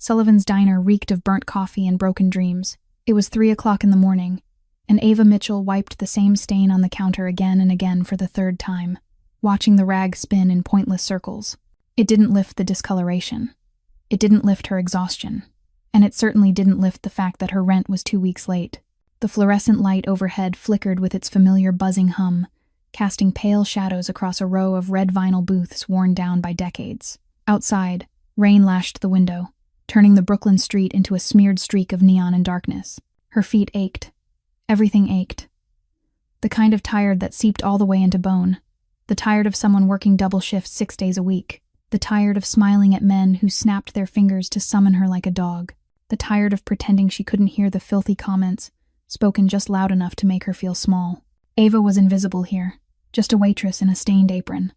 Sullivan's diner reeked of burnt coffee and broken dreams. It was 3 o'clock in the morning, and Ava Mitchell wiped the same stain on the counter again and again for the third time, watching the rag spin in pointless circles. It didn't lift the discoloration. It didn't lift her exhaustion. And it certainly didn't lift the fact that her rent was 2 weeks late. The fluorescent light overhead flickered with its familiar buzzing hum, casting pale shadows across a row of red vinyl booths worn down by decades. Outside, rain lashed the window, turning the Brooklyn street into a smeared streak of neon and darkness. Her feet ached. Everything ached. The kind of tired that seeped all the way into bone. The tired of someone working double shifts 6 days a week. The tired of smiling at men who snapped their fingers to summon her like a dog. The tired of pretending she couldn't hear the filthy comments, spoken just loud enough to make her feel small. Ava was invisible here, just a waitress in a stained apron.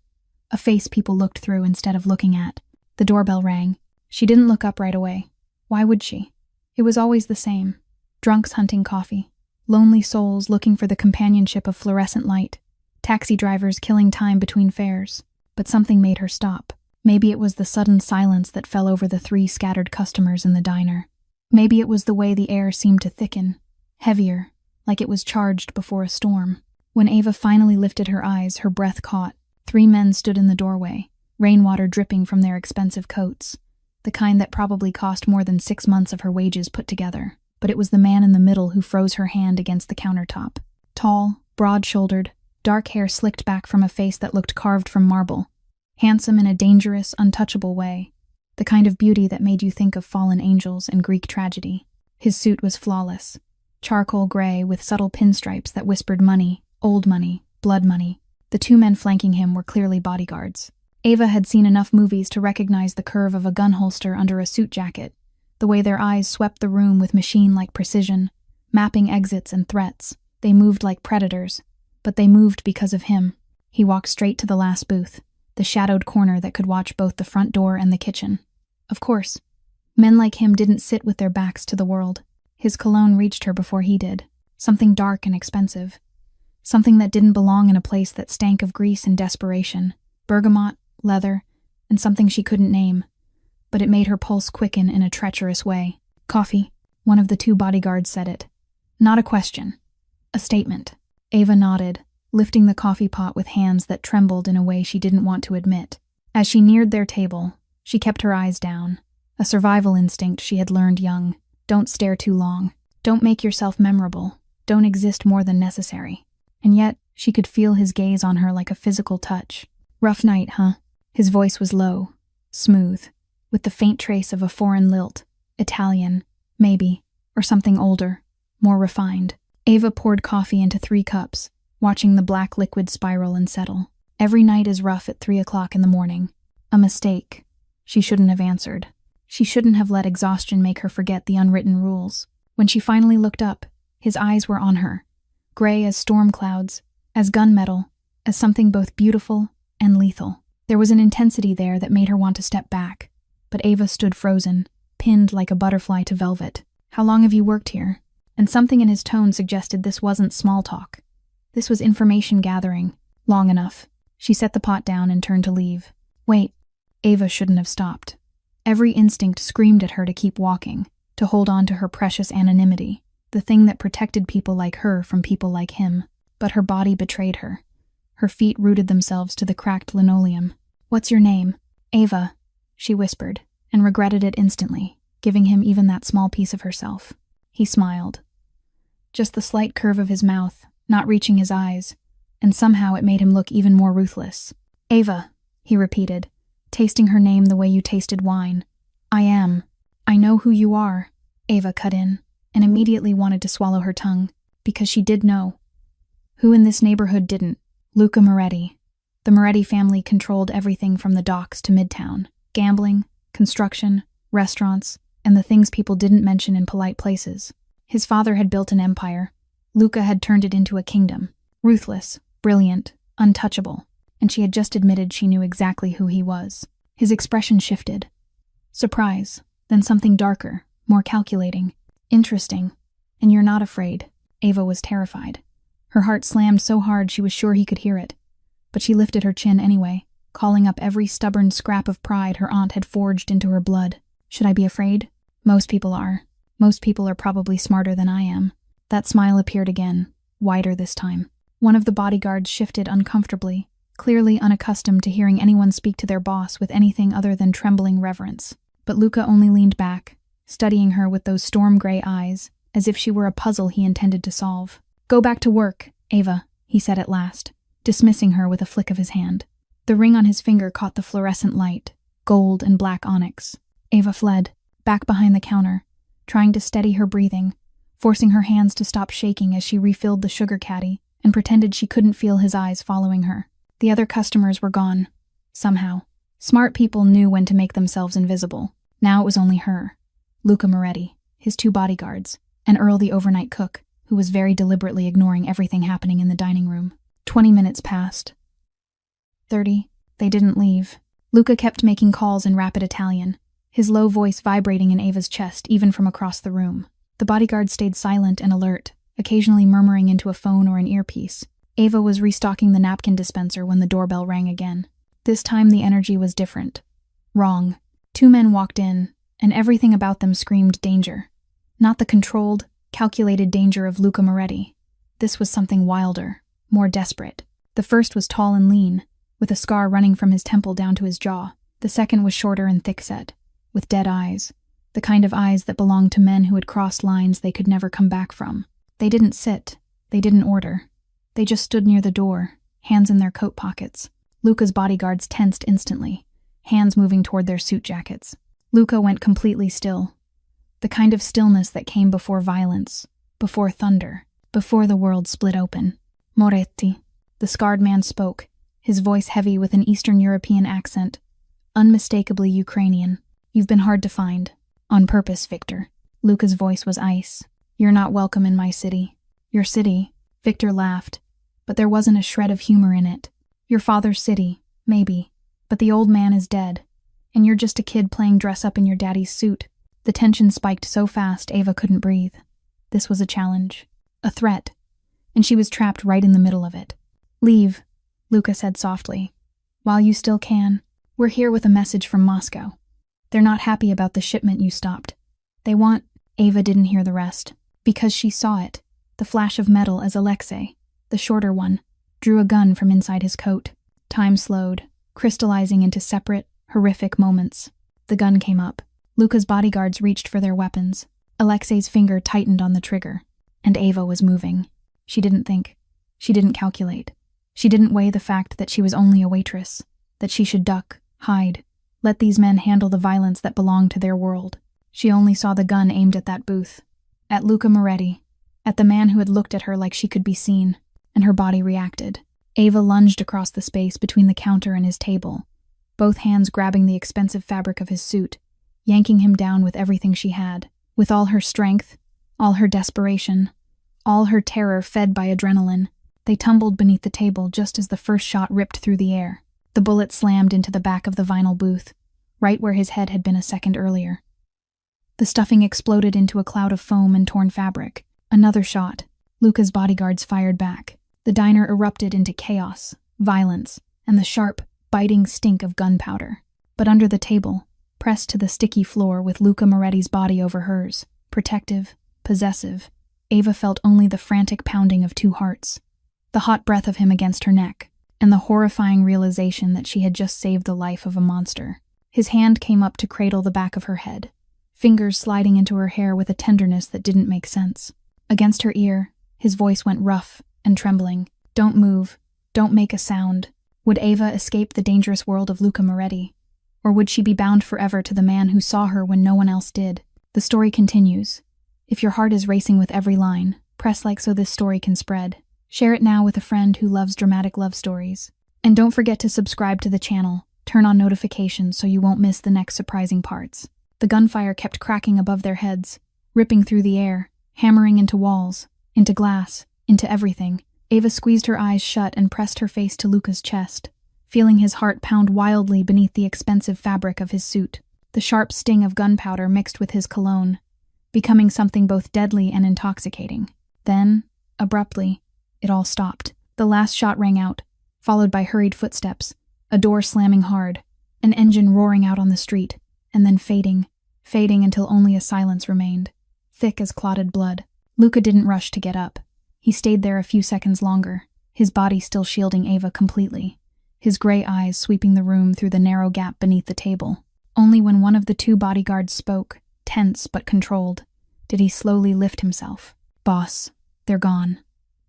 A face people looked through instead of looking at. The doorbell rang. She didn't look up right away. Why would she? It was always the same. Drunks hunting coffee. Lonely souls looking for the companionship of fluorescent light. Taxi drivers killing time between fares. But something made her stop. Maybe it was the sudden silence that fell over the 3 scattered customers in the diner. Maybe it was the way the air seemed to thicken, heavier, like it was charged before a storm. When Ava finally lifted her eyes, her breath caught. 3 men stood in the doorway, rainwater dripping from their expensive coats, the kind that probably cost more than 6 months of her wages put together. But it was the man in the middle who froze her hand against the countertop. Tall, broad-shouldered, dark hair slicked back from a face that looked carved from marble. Handsome in a dangerous, untouchable way. The kind of beauty that made you think of fallen angels and Greek tragedy. His suit was flawless. Charcoal gray with subtle pinstripes that whispered money, old money, blood money. The 2 men flanking him were clearly bodyguards. Ava had seen enough movies to recognize the curve of a gun holster under a suit jacket, the way their eyes swept the room with machine-like precision, mapping exits and threats. They moved like predators, but they moved because of him. He walked straight to the last booth, the shadowed corner that could watch both the front door and the kitchen. Of course, men like him didn't sit with their backs to the world. His cologne reached her before he did, something dark and expensive. Something that didn't belong in a place that stank of grease and desperation, bergamot, leather, and something she couldn't name. But it made her pulse quicken in a treacherous way. Coffee. One of the 2 bodyguards said it. Not a question. A statement. Ava nodded, lifting the coffee pot with hands that trembled in a way she didn't want to admit. As she neared their table, she kept her eyes down. A survival instinct she had learned young. Don't stare too long. Don't make yourself memorable. Don't exist more than necessary. And yet, she could feel his gaze on her like a physical touch. Rough night, huh? His voice was low, smooth, with the faint trace of a foreign lilt. Italian, maybe, or something older, more refined. Ava poured coffee into 3 cups, watching the black liquid spiral and settle. Every night is rough at 3 o'clock in the morning. A mistake. She shouldn't have answered. She shouldn't have let exhaustion make her forget the unwritten rules. When she finally looked up, his eyes were on her, gray as storm clouds, as gunmetal, as something both beautiful and lethal. There was an intensity there that made her want to step back, but Ava stood frozen, pinned like a butterfly to velvet. How long have you worked here? And something in his tone suggested this wasn't small talk. This was information gathering. Long enough. She set the pot down and turned to leave. Wait. Ava shouldn't have stopped. Every instinct screamed at her to keep walking, to hold on to her precious anonymity, the thing that protected people like her from people like him. But her body betrayed her. Her feet rooted themselves to the cracked linoleum. What's your name? Ava, she whispered, and regretted it instantly, giving him even that small piece of herself. He smiled. Just the slight curve of his mouth, not reaching his eyes, and somehow it made him look even more ruthless. Ava, he repeated, tasting her name the way you tasted wine. I am. I know who you are, Ava cut in, and immediately wanted to swallow her tongue, because she did know. Who in this neighborhood didn't? Luca Moretti. The Moretti family controlled everything from the docks to Midtown. Gambling, construction, restaurants, and the things people didn't mention in polite places. His father had built an empire. Luca had turned it into a kingdom. Ruthless, brilliant, untouchable. And she had just admitted she knew exactly who he was. His expression shifted. Surprise, then something darker, more calculating. Interesting. And you're not afraid. Ava was terrified. Her heart slammed so hard she was sure he could hear it. But she lifted her chin anyway, calling up every stubborn scrap of pride her aunt had forged into her blood. Should I be afraid? Most people are. Most people are probably smarter than I am. That smile appeared again, wider this time. One of the bodyguards shifted uncomfortably, clearly unaccustomed to hearing anyone speak to their boss with anything other than trembling reverence. But Luca only leaned back, studying her with those storm-gray eyes, as if she were a puzzle he intended to solve. "Go back to work, Ava," he said at last, dismissing her with a flick of his hand. The ring on his finger caught the fluorescent light, gold and black onyx. Ava fled, back behind the counter, trying to steady her breathing, forcing her hands to stop shaking as she refilled the sugar caddy and pretended she couldn't feel his eyes following her. The other customers were gone. Somehow. Smart people knew when to make themselves invisible. Now it was only her, Luca Moretti, his 2 bodyguards, and Earl the overnight cook, who was very deliberately ignoring everything happening in the dining room. 20 minutes passed. 30. They didn't leave. Luca kept making calls in rapid Italian, his low voice vibrating in Ava's chest even from across the room. The bodyguard stayed silent and alert, occasionally murmuring into a phone or an earpiece. Ava was restocking the napkin dispenser when the doorbell rang again. This time the energy was different. Wrong. 2 men walked in, and everything about them screamed danger. Not the controlled, calculated danger of Luca Moretti. This was something wilder, more desperate. The first was tall and lean, with a scar running from his temple down to his jaw. The second was shorter and thick-set, with dead eyes, the kind of eyes that belonged to men who had crossed lines they could never come back from. They didn't sit. They didn't order. They just stood near the door, hands in their coat pockets. Luca's bodyguards tensed instantly, hands moving toward their suit jackets. Luca went completely still. The kind of stillness that came before violence, before thunder, before the world split open. "Moretti," the scarred man spoke, his voice heavy with an Eastern European accent, unmistakably Ukrainian. "You've been hard to find. On purpose, Victor." Luca's voice was ice. "You're not welcome in my city." "Your city?" Victor laughed, but there wasn't a shred of humor in it. "Your father's city, maybe, but the old man is dead, and you're just a kid playing dress-up in your daddy's suit." The tension spiked so fast Ava couldn't breathe. This was a challenge, a threat, and she was trapped right in the middle of it. "Leave," Luca said softly. "While you still can. We're here with a message from Moscow. They're not happy about the shipment you stopped. They want—" Ava didn't hear the rest, because she saw it, the flash of metal as Alexei, the shorter one, drew a gun from inside his coat. Time slowed, crystallizing into separate, horrific moments. The gun came up. Luca's bodyguards reached for their weapons. Alexei's finger tightened on the trigger, and Ava was moving. She didn't think. She didn't calculate. She didn't weigh the fact that she was only a waitress, that she should duck, hide, let these men handle the violence that belonged to their world. She only saw the gun aimed at that booth, at Luca Moretti, at the man who had looked at her like she could be seen, and her body reacted. Ava lunged across the space between the counter and his table, both hands grabbing the expensive fabric of his suit, yanking him down with everything she had. With all her strength, all her desperation, all her terror fed by adrenaline, they tumbled beneath the table just as the first shot ripped through the air. The bullet slammed into the back of the vinyl booth, right where his head had been a second earlier. The stuffing exploded into a cloud of foam and torn fabric. Another shot. Luca's bodyguards fired back. The diner erupted into chaos, violence, and the sharp, biting stink of gunpowder. But under the table, pressed to the sticky floor with Luca Moretti's body over hers, protective, possessive, Ava felt only the frantic pounding of 2 hearts, the hot breath of him against her neck, and the horrifying realization that she had just saved the life of a monster. His hand came up to cradle the back of her head, fingers sliding into her hair with a tenderness that didn't make sense. Against her ear, his voice went rough and trembling. "Don't move. Don't make a sound." Would Ava escape the dangerous world of Luca Moretti? Or would she be bound forever to the man who saw her when no one else did? The story continues. If your heart is racing with every line, press like so this story can spread. Share it now with a friend who loves dramatic love stories. And don't forget to subscribe to the channel. Turn on notifications so you won't miss the next surprising parts. The gunfire kept cracking above their heads, ripping through the air, hammering into walls, into glass, into everything. Ava squeezed her eyes shut and pressed her face to Luca's chest, feeling his heart pound wildly beneath the expensive fabric of his suit. The sharp sting of gunpowder mixed with his cologne, becoming something both deadly and intoxicating. Then, abruptly, it all stopped. The last shot rang out, followed by hurried footsteps, a door slamming hard, an engine roaring out on the street, and then fading, fading until only a silence remained, thick as clotted blood. Luca didn't rush to get up. He stayed there a few seconds longer, his body still shielding Ava completely, his gray eyes sweeping the room through the narrow gap beneath the table. Only when one of the two bodyguards spoke, tense but controlled, did he slowly lift himself. "Boss, they're gone."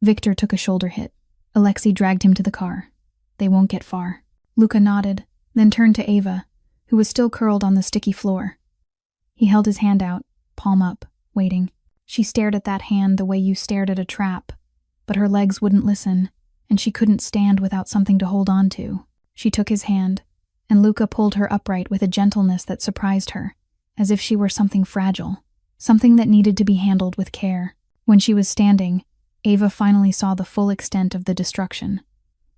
Victor took a shoulder hit. Alexei dragged him to the car. "They won't get far." Luca nodded, then turned to Ava, who was still curled on the sticky floor. He held his hand out, palm up, waiting. She stared at that hand the way you stared at a trap, but her legs wouldn't listen, and she couldn't stand without something to hold on to. She took his hand, and Luca pulled her upright with a gentleness that surprised her, as if she were something fragile, something that needed to be handled with care. When she was standing, Ava finally saw the full extent of the destruction.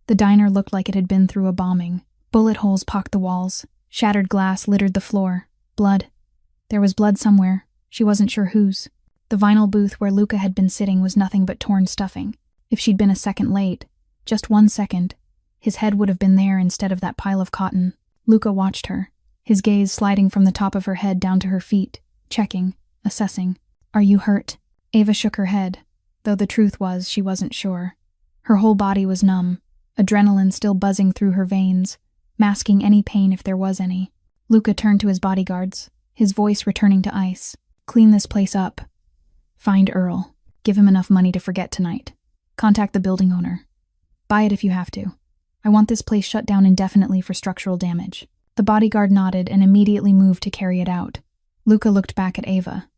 The diner looked like it had been through a bombing. Bullet holes pocked the walls, shattered glass littered the floor. Blood. There was blood somewhere, she wasn't sure whose. The vinyl booth where Luca had been sitting was nothing but torn stuffing. If she'd been a second late, just 1 second, his head would have been there instead of that pile of cotton. Luca watched her, his gaze sliding from the top of her head down to her feet, checking, assessing. "Are you hurt?" Ava shook her head, though the truth was she wasn't sure. Her whole body was numb, adrenaline still buzzing through her veins, masking any pain if there was any. Luca turned to his bodyguards, his voice returning to ice. "Clean this place up. Find Earl. Give him enough money to forget tonight. Contact the building owner. Buy it if you have to. I want this place shut down indefinitely for structural damage." The bodyguard nodded and immediately moved to carry it out. Luca looked back at Ava,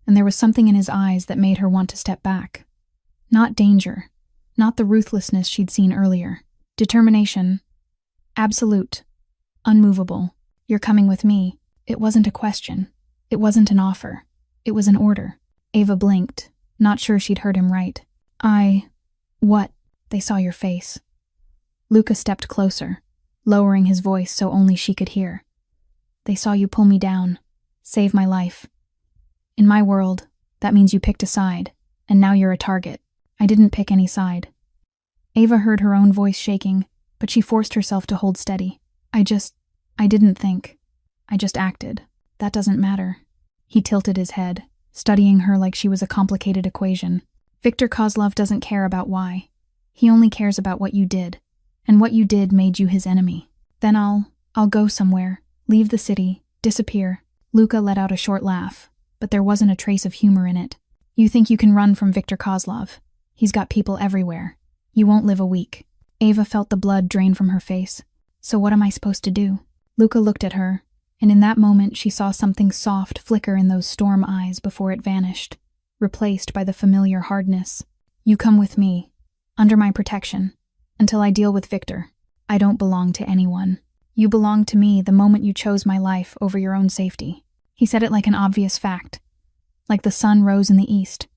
and there was something in his eyes that made her want to step back. Not danger, not the ruthlessness she'd seen earlier. Determination. Absolute. Unmovable. "You're coming with me." It wasn't a question. It wasn't an offer. It was an order. Ava blinked, not sure she'd heard him right. What?" "They saw your face." Luca stepped closer, lowering his voice so only she could hear. "They saw you pull me down, save my life. In my world, that means you picked a side, and now you're a target. I didn't pick any side." Ava heard her own voice shaking, but she forced herself to hold steady. I didn't think. I just acted. That doesn't matter." He tilted his head, studying her like she was a complicated equation. "Victor Kozlov doesn't care about why. He only cares about what you did, and what you did made you his enemy. Then I'll go somewhere, leave the city, disappear." Luca let out a short laugh, but there wasn't a trace of humor in it. "You think you can run from Victor Kozlov? He's got people everywhere. You won't live a week." Ava felt the blood drain from her face. "So what am I supposed to do?" Luca looked at her, and in that moment she saw something soft flicker in those storm eyes before it vanished, replaced by the familiar hardness. "You come with me, under my protection, until I deal with Victor. I don't belong to anyone. You belonged to me the moment you chose my life over your own safety." He said it like an obvious fact, like the sun rose in the east,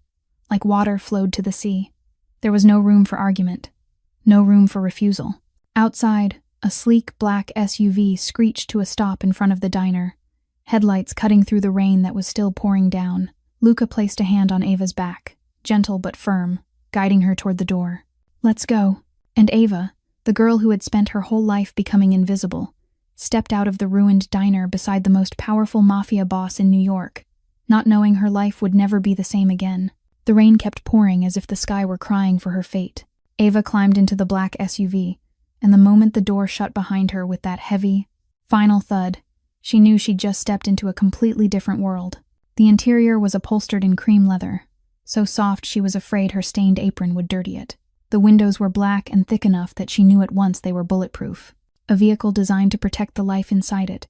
like water flowed to the sea. There was no room for argument, no room for refusal. Outside, a sleek black SUV screeched to a stop in front of the diner, headlights cutting through the rain that was still pouring down. Luca placed a hand on Ava's back, gentle but firm, guiding her toward the door. "Let's go." And Ava, the girl who had spent her whole life becoming invisible, stepped out of the ruined diner beside the most powerful mafia boss in New York, not knowing her life would never be the same again. The rain kept pouring as if the sky were crying for her fate. Ava climbed into the black SUV, and the moment the door shut behind her with that heavy, final thud, she knew she'd just stepped into a completely different world. The interior was upholstered in cream leather, so soft she was afraid her stained apron would dirty it. The windows were black and thick enough that she knew at once they were bulletproof, a vehicle designed to protect the life inside it,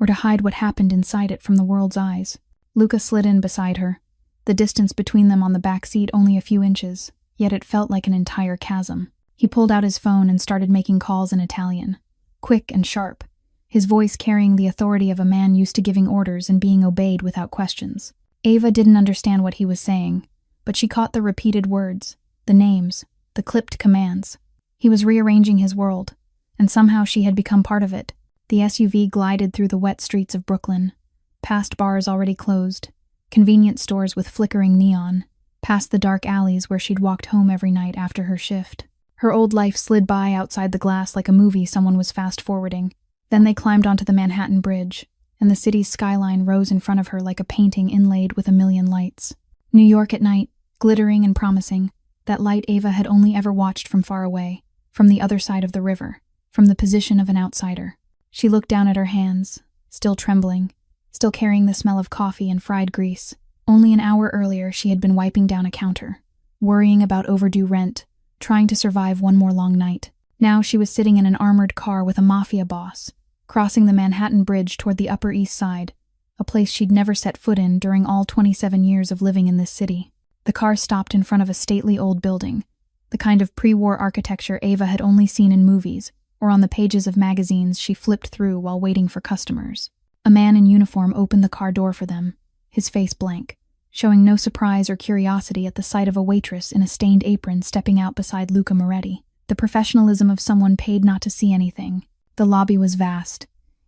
or to hide what happened inside it from the world's eyes. Luca slid in beside her, the distance between them on the back seat only a few inches, yet it felt like an entire chasm. He pulled out his phone and started making calls in Italian, quick and sharp, his voice carrying the authority of a man used to giving orders and being obeyed without questions. Ava didn't understand what he was saying, but she caught the repeated words, the names, the clipped commands. He was rearranging his world, and somehow she had become part of it. The SUV glided through the wet streets of Brooklyn, past bars already closed, convenience stores with flickering neon, past the dark alleys where she'd walked home every night after her shift. Her old life slid by outside the glass like a movie someone was fast-forwarding. Then they climbed onto the Manhattan Bridge, and the city's skyline rose in front of her like a painting inlaid with a million lights. New York at night, glittering and promising, that light Ava had only ever watched from far away, from the other side of the river, from the position of an outsider. She looked down at her hands, still trembling, still carrying the smell of coffee and fried grease. Only an hour earlier she had been wiping down a counter, worrying about overdue rent, trying to survive one more long night. Now she was sitting in an armored car with a mafia boss, crossing the Manhattan Bridge toward the Upper East Side, a place she'd never set foot in during all 27 years of living in this city. The car stopped in front of a stately old building, the kind of pre-war architecture Ava had only seen in movies or on the pages of magazines she flipped through while waiting for customers. A man in uniform opened the car door for them, his face blank, showing no surprise or curiosity at the sight of a waitress in a stained apron stepping out beside Luca Moretti, the professionalism of someone paid not to see anything. The lobby was vast,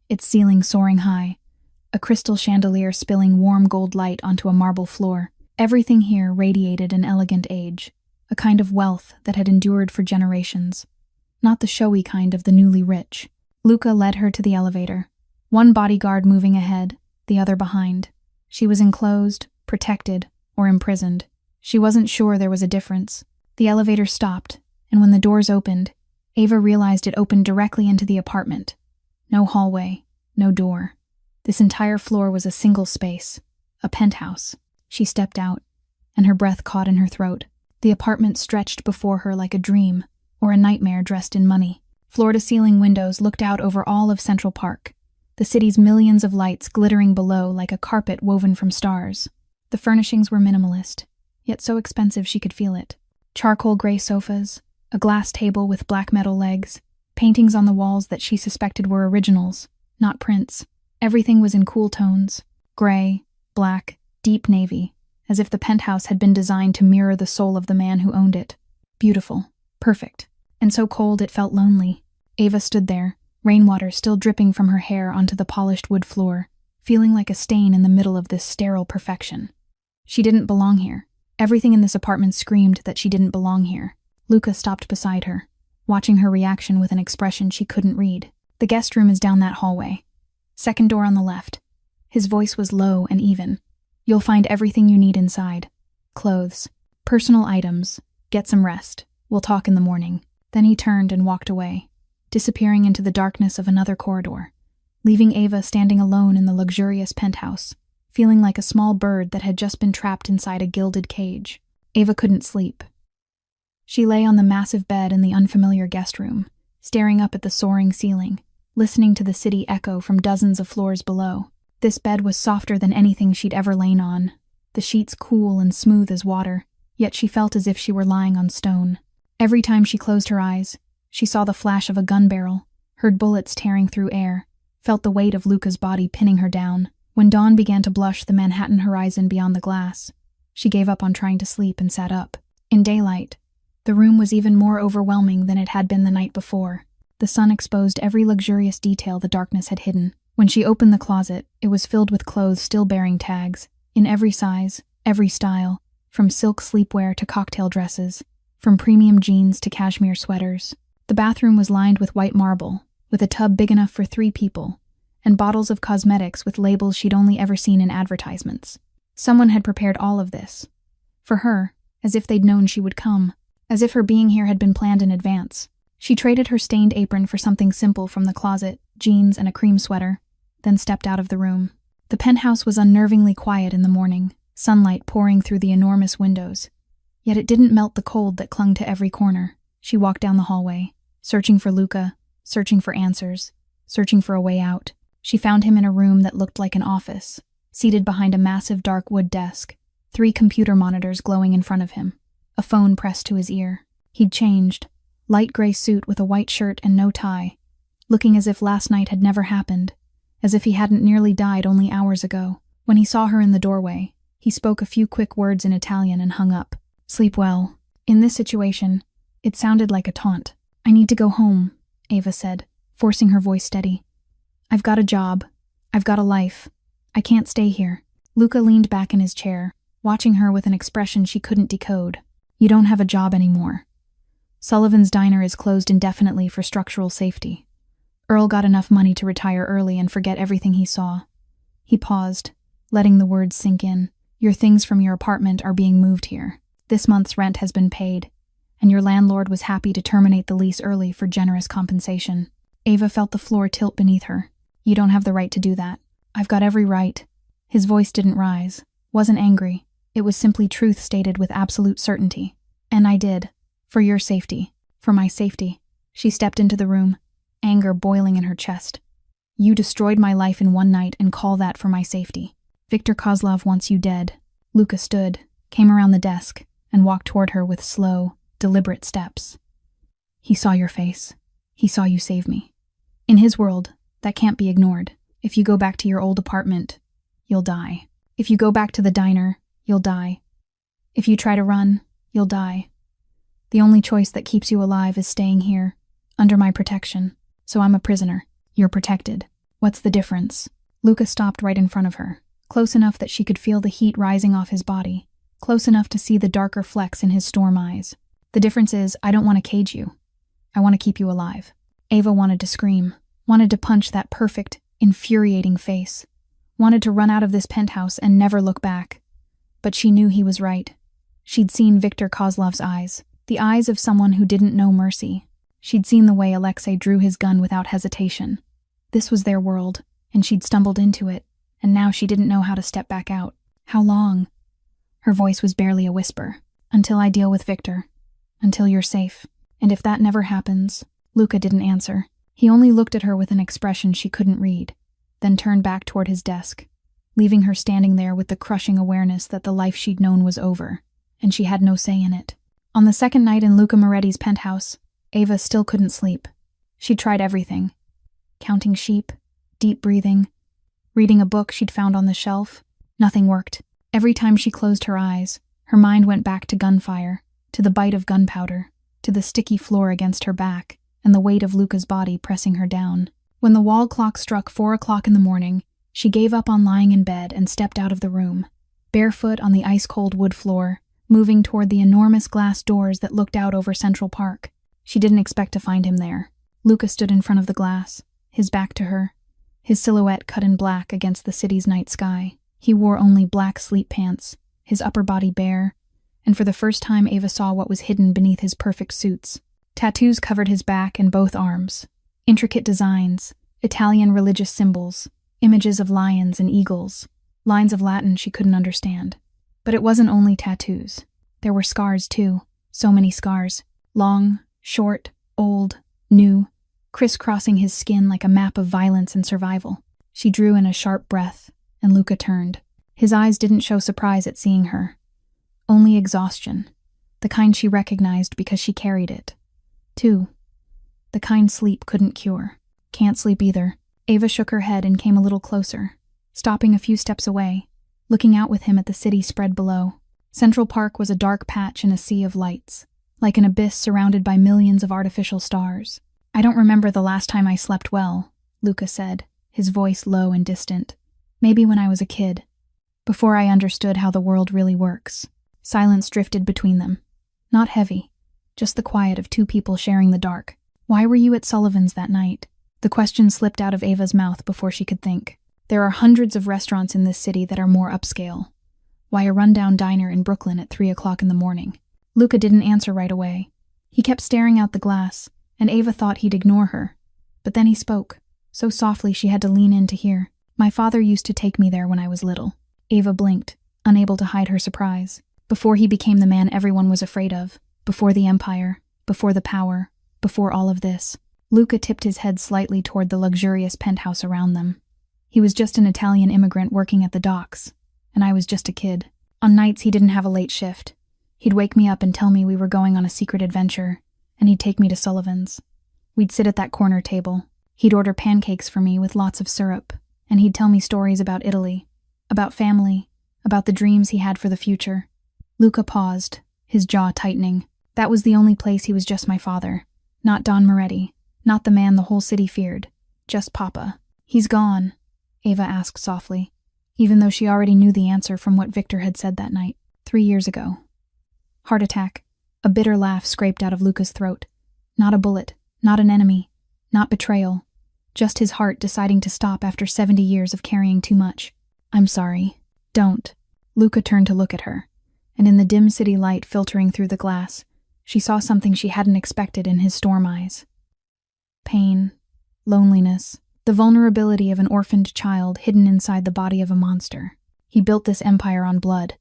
its ceiling soaring high, a crystal chandelier spilling warm gold light onto a marble floor. Everything here radiated an elegant age, a kind of wealth that had endured for generations, not the showy kind of the newly rich. Luca led her to the elevator, one bodyguard moving ahead, the other behind. She was enclosed, protected, or imprisoned. She wasn't sure there was a difference. The elevator stopped, and when the doors opened, Ava realized it opened directly into the apartment. No hallway, no door. This entire floor was a single space, a penthouse. She stepped out, and her breath caught in her throat. The apartment stretched before her like a dream, or a nightmare dressed in money. Floor-to-ceiling windows looked out over all of Central Park, the city's millions of lights glittering below like a carpet woven from stars. The furnishings were minimalist, yet so expensive she could feel it. Charcoal gray sofas, a glass table with black metal legs, paintings on the walls that she suspected were originals, not prints. Everything was in cool tones, gray, black, deep navy, as if the penthouse had been designed to mirror the soul of the man who owned it. Beautiful, perfect, and so cold it felt lonely. Ava stood there, rainwater still dripping from her hair onto the polished wood floor, feeling like a stain in the middle of this sterile perfection. She didn't belong here. Everything in this apartment screamed that she didn't belong here. Luca stopped beside her, watching her reaction with an expression she couldn't read. The guest room is down that hallway. Second door on the left. His voice was low and even. You'll find everything you need inside. Clothes, personal items, get some rest. We'll talk in the morning. Then he turned and walked away, disappearing into the darkness of another corridor, leaving Ava standing alone in the luxurious penthouse, feeling like a small bird that had just been trapped inside a gilded cage. Ava couldn't sleep. She lay on the massive bed in the unfamiliar guest room, staring up at the soaring ceiling, listening to the city echo from dozens of floors below. This bed was softer than anything she'd ever lain on, the sheets cool and smooth as water, yet she felt as if she were lying on stone. Every time she closed her eyes, she saw the flash of a gun barrel, heard bullets tearing through air, felt the weight of Luca's body pinning her down. When dawn began to blush the Manhattan horizon beyond the glass, she gave up on trying to sleep and sat up. In daylight, the room was even more overwhelming than it had been the night before. The sun exposed every luxurious detail the darkness had hidden. When she opened the closet, it was filled with clothes still bearing tags, in every size, every style, from silk sleepwear to cocktail dresses, from premium jeans to cashmere sweaters. The bathroom was lined with white marble, with a tub big enough for 3 people, and bottles of cosmetics with labels she'd only ever seen in advertisements. Someone had prepared all of this. For her, as if they'd known she would come, as if her being here had been planned in advance. She traded her stained apron for something simple from the closet, jeans and a cream sweater, then stepped out of the room. The penthouse was unnervingly quiet in the morning, sunlight pouring through the enormous windows. Yet it didn't melt the cold that clung to every corner. She walked down the hallway, searching for Luca, searching for answers, searching for a way out. She found him in a room that looked like an office, seated behind a massive dark wood desk, 3 computer monitors glowing in front of him, a phone pressed to his ear. He'd changed, light gray suit with a white shirt and no tie, looking as if last night had never happened, as if he hadn't nearly died only hours ago. When he saw her in the doorway, he spoke a few quick words in Italian and hung up. Sleep well. In this situation, it sounded like a taunt. I need to go home, Ava said, forcing her voice steady. I've got a job. I've got a life. I can't stay here. Luca leaned back in his chair, watching her with an expression she couldn't decode. You don't have a job anymore. Sullivan's Diner is closed indefinitely for structural safety. Earl got enough money to retire early and forget everything he saw. He paused, letting the words sink in. Your things from your apartment are being moved here. This month's rent has been paid, and your landlord was happy to terminate the lease early for generous compensation. Ava felt the floor tilt beneath her. You don't have the right to do that. I've got every right. His voice didn't rise, wasn't angry. It was simply truth stated with absolute certainty. And I did. For your safety. For my safety. She stepped into the room, anger boiling in her chest. You destroyed my life in one night and call that for my safety. Viktor Kozlov wants you dead. Luka stood, came around the desk, and walked toward her with slow, deliberate steps. He saw your face. He saw you save me. In his world, that can't be ignored. If you go back to your old apartment, you'll die. If you go back to the diner, you'll die. If you try to run, you'll die. The only choice that keeps you alive is staying here, under my protection. So I'm a prisoner. You're protected. What's the difference? Luka stopped right in front of her, close enough that she could feel the heat rising off his body, close enough to see the darker flecks in his storm eyes. The difference is, I don't want to cage you. I want to keep you alive. Ava wanted to scream, wanted to punch that perfect, infuriating face, wanted to run out of this penthouse and never look back. But she knew he was right. She'd seen Viktor Kozlov's eyes, the eyes of someone who didn't know mercy. She'd seen the way Alexei drew his gun without hesitation. This was their world, and she'd stumbled into it, and now she didn't know how to step back out. How long? Her voice was barely a whisper. Until I deal with Viktor. Until you're safe. And if that never happens... Luka didn't answer. He only looked at her with an expression she couldn't read, then turned back toward his desk, leaving her standing there with the crushing awareness that the life she'd known was over, and she had no say in it. On the second night in Luca Moretti's penthouse, Ava still couldn't sleep. She'd tried everything. Counting sheep, deep breathing, reading a book she'd found on the shelf. Nothing worked. Every time she closed her eyes, her mind went back to gunfire, to the bite of gunpowder, to the sticky floor against her back, and the weight of Luca's body pressing her down. When the wall clock struck 4 o'clock in the morning, she gave up on lying in bed and stepped out of the room, barefoot on the ice-cold wood floor, moving toward the enormous glass doors that looked out over Central Park. She didn't expect to find him there. Luca stood in front of the glass, his back to her, his silhouette cut in black against the city's night sky. He wore only black sleep pants, his upper body bare, and for the first time Ava saw what was hidden beneath his perfect suits. Tattoos covered his back and both arms. Intricate designs, Italian religious symbols, images of lions and eagles, lines of Latin she couldn't understand. But it wasn't only tattoos. There were scars too, so many scars. Long, short, old, new, crisscrossing his skin like a map of violence and survival. She drew in a sharp breath, and Luca turned. His eyes didn't show surprise at seeing her. Only exhaustion, the kind she recognized because she carried it. Too. The kind sleep couldn't cure. Can't sleep either. Ava shook her head and came a little closer, stopping a few steps away, looking out with him at the city spread below. Central Park was a dark patch in a sea of lights, like an abyss surrounded by millions of artificial stars. I don't remember the last time I slept well, Luca said, his voice low and distant. Maybe when I was a kid, before I understood how the world really works. Silence drifted between them. Not heavy, just the quiet of two people sharing the dark. Why were you at Sullivan's that night? The question slipped out of Ava's mouth before she could think. There are hundreds of restaurants in this city that are more upscale. Why a rundown diner in Brooklyn at 3 o'clock in the morning? Luca didn't answer right away. He kept staring out the glass, and Ava thought he'd ignore her. But then he spoke, so softly she had to lean in to hear. My father used to take me there when I was little. Ava blinked, unable to hide her surprise. Before he became the man everyone was afraid of. Before the empire, before the power, before all of this. Luca tipped his head slightly toward the luxurious penthouse around them. He was just an Italian immigrant working at the docks, and I was just a kid. On nights he didn't have a late shift. He'd wake me up and tell me we were going on a secret adventure, and he'd take me to Sullivan's. We'd sit at that corner table. He'd order pancakes for me with lots of syrup, and he'd tell me stories about Italy, about family, about the dreams he had for the future. Luca paused, his jaw tightening. That was the only place he was just my father. Not Don Moretti. Not the man the whole city feared. Just Papa. He's gone, Ava asked softly, even though she already knew the answer from what Viktor had said that night, 3 years ago. Heart attack. A bitter laugh scraped out of Luca's throat. Not a bullet. Not an enemy. Not betrayal. just his heart deciding to stop after 70 years of carrying too much. "I'm sorry. Don't." Luca turned to look at her, and in the dim city light filtering through the glass, she saw something she hadn't expected in his storm eyes. Pain, loneliness, the vulnerability of an orphaned child hidden inside the body of a monster. He built this empire on blood,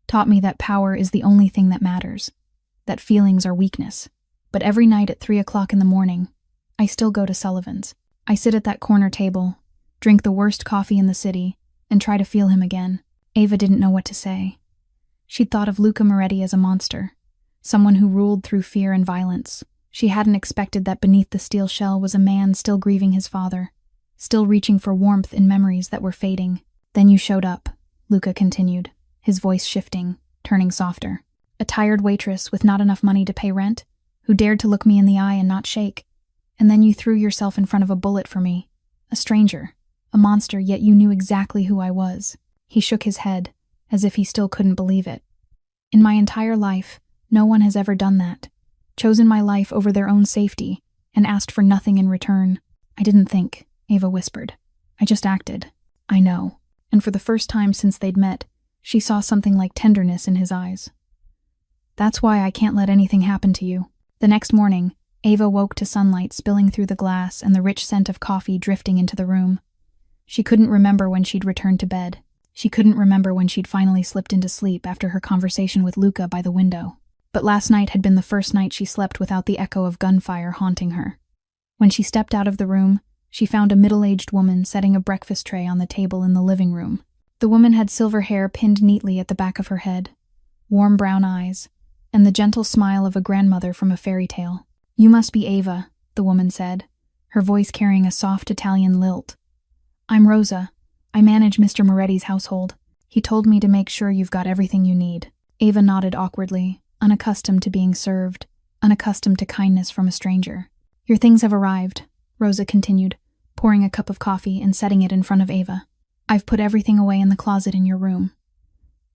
taught me that power is the only thing that matters, that feelings are weakness. But every night at 3 o'clock in the morning, I still go to Sullivan's. I sit at that corner table, drink the worst coffee in the city, and try to feel him again. Ava didn't know what to say. She'd thought of Luca Moretti as a monster, someone who ruled through fear and violence. She hadn't expected that beneath the steel shell was a man still grieving his father, still reaching for warmth in memories that were fading. "Then you showed up," Luca continued, his voice shifting, turning softer. "A tired waitress with not enough money to pay rent, who dared to look me in the eye and not shake. And then you threw yourself in front of a bullet for me. A stranger, a monster, yet you knew exactly who I was." He shook his head, as if he still couldn't believe it. "In my entire life, no one has ever done that. Chosen my life over their own safety, and asked for nothing in return. I didn't think," Ava whispered. "I just acted." "I know." And for the first time since they'd met, she saw something like tenderness in his eyes. "That's why I can't let anything happen to you." The next morning, Ava woke to sunlight spilling through the glass and the rich scent of coffee drifting into the room. She couldn't remember when she'd returned to bed. She couldn't remember when she'd finally slipped into sleep after her conversation with Luca by the window. But last night had been the first night she slept without the echo of gunfire haunting her. When she stepped out of the room, she found a middle-aged woman setting a breakfast tray on the table in the living room. The woman had silver hair pinned neatly at the back of her head, warm brown eyes, and the gentle smile of a grandmother from a fairy tale. "You must be Ava," the woman said, her voice carrying a soft Italian lilt. "I'm Rosa. I manage Mr. Moretti's household. He told me to make sure you've got everything you need." Ava nodded awkwardly, unaccustomed to being served, unaccustomed to kindness from a stranger. "Your things have arrived," Rosa continued, pouring a cup of coffee and setting it in front of Ava. "I've put everything away in the closet in your room.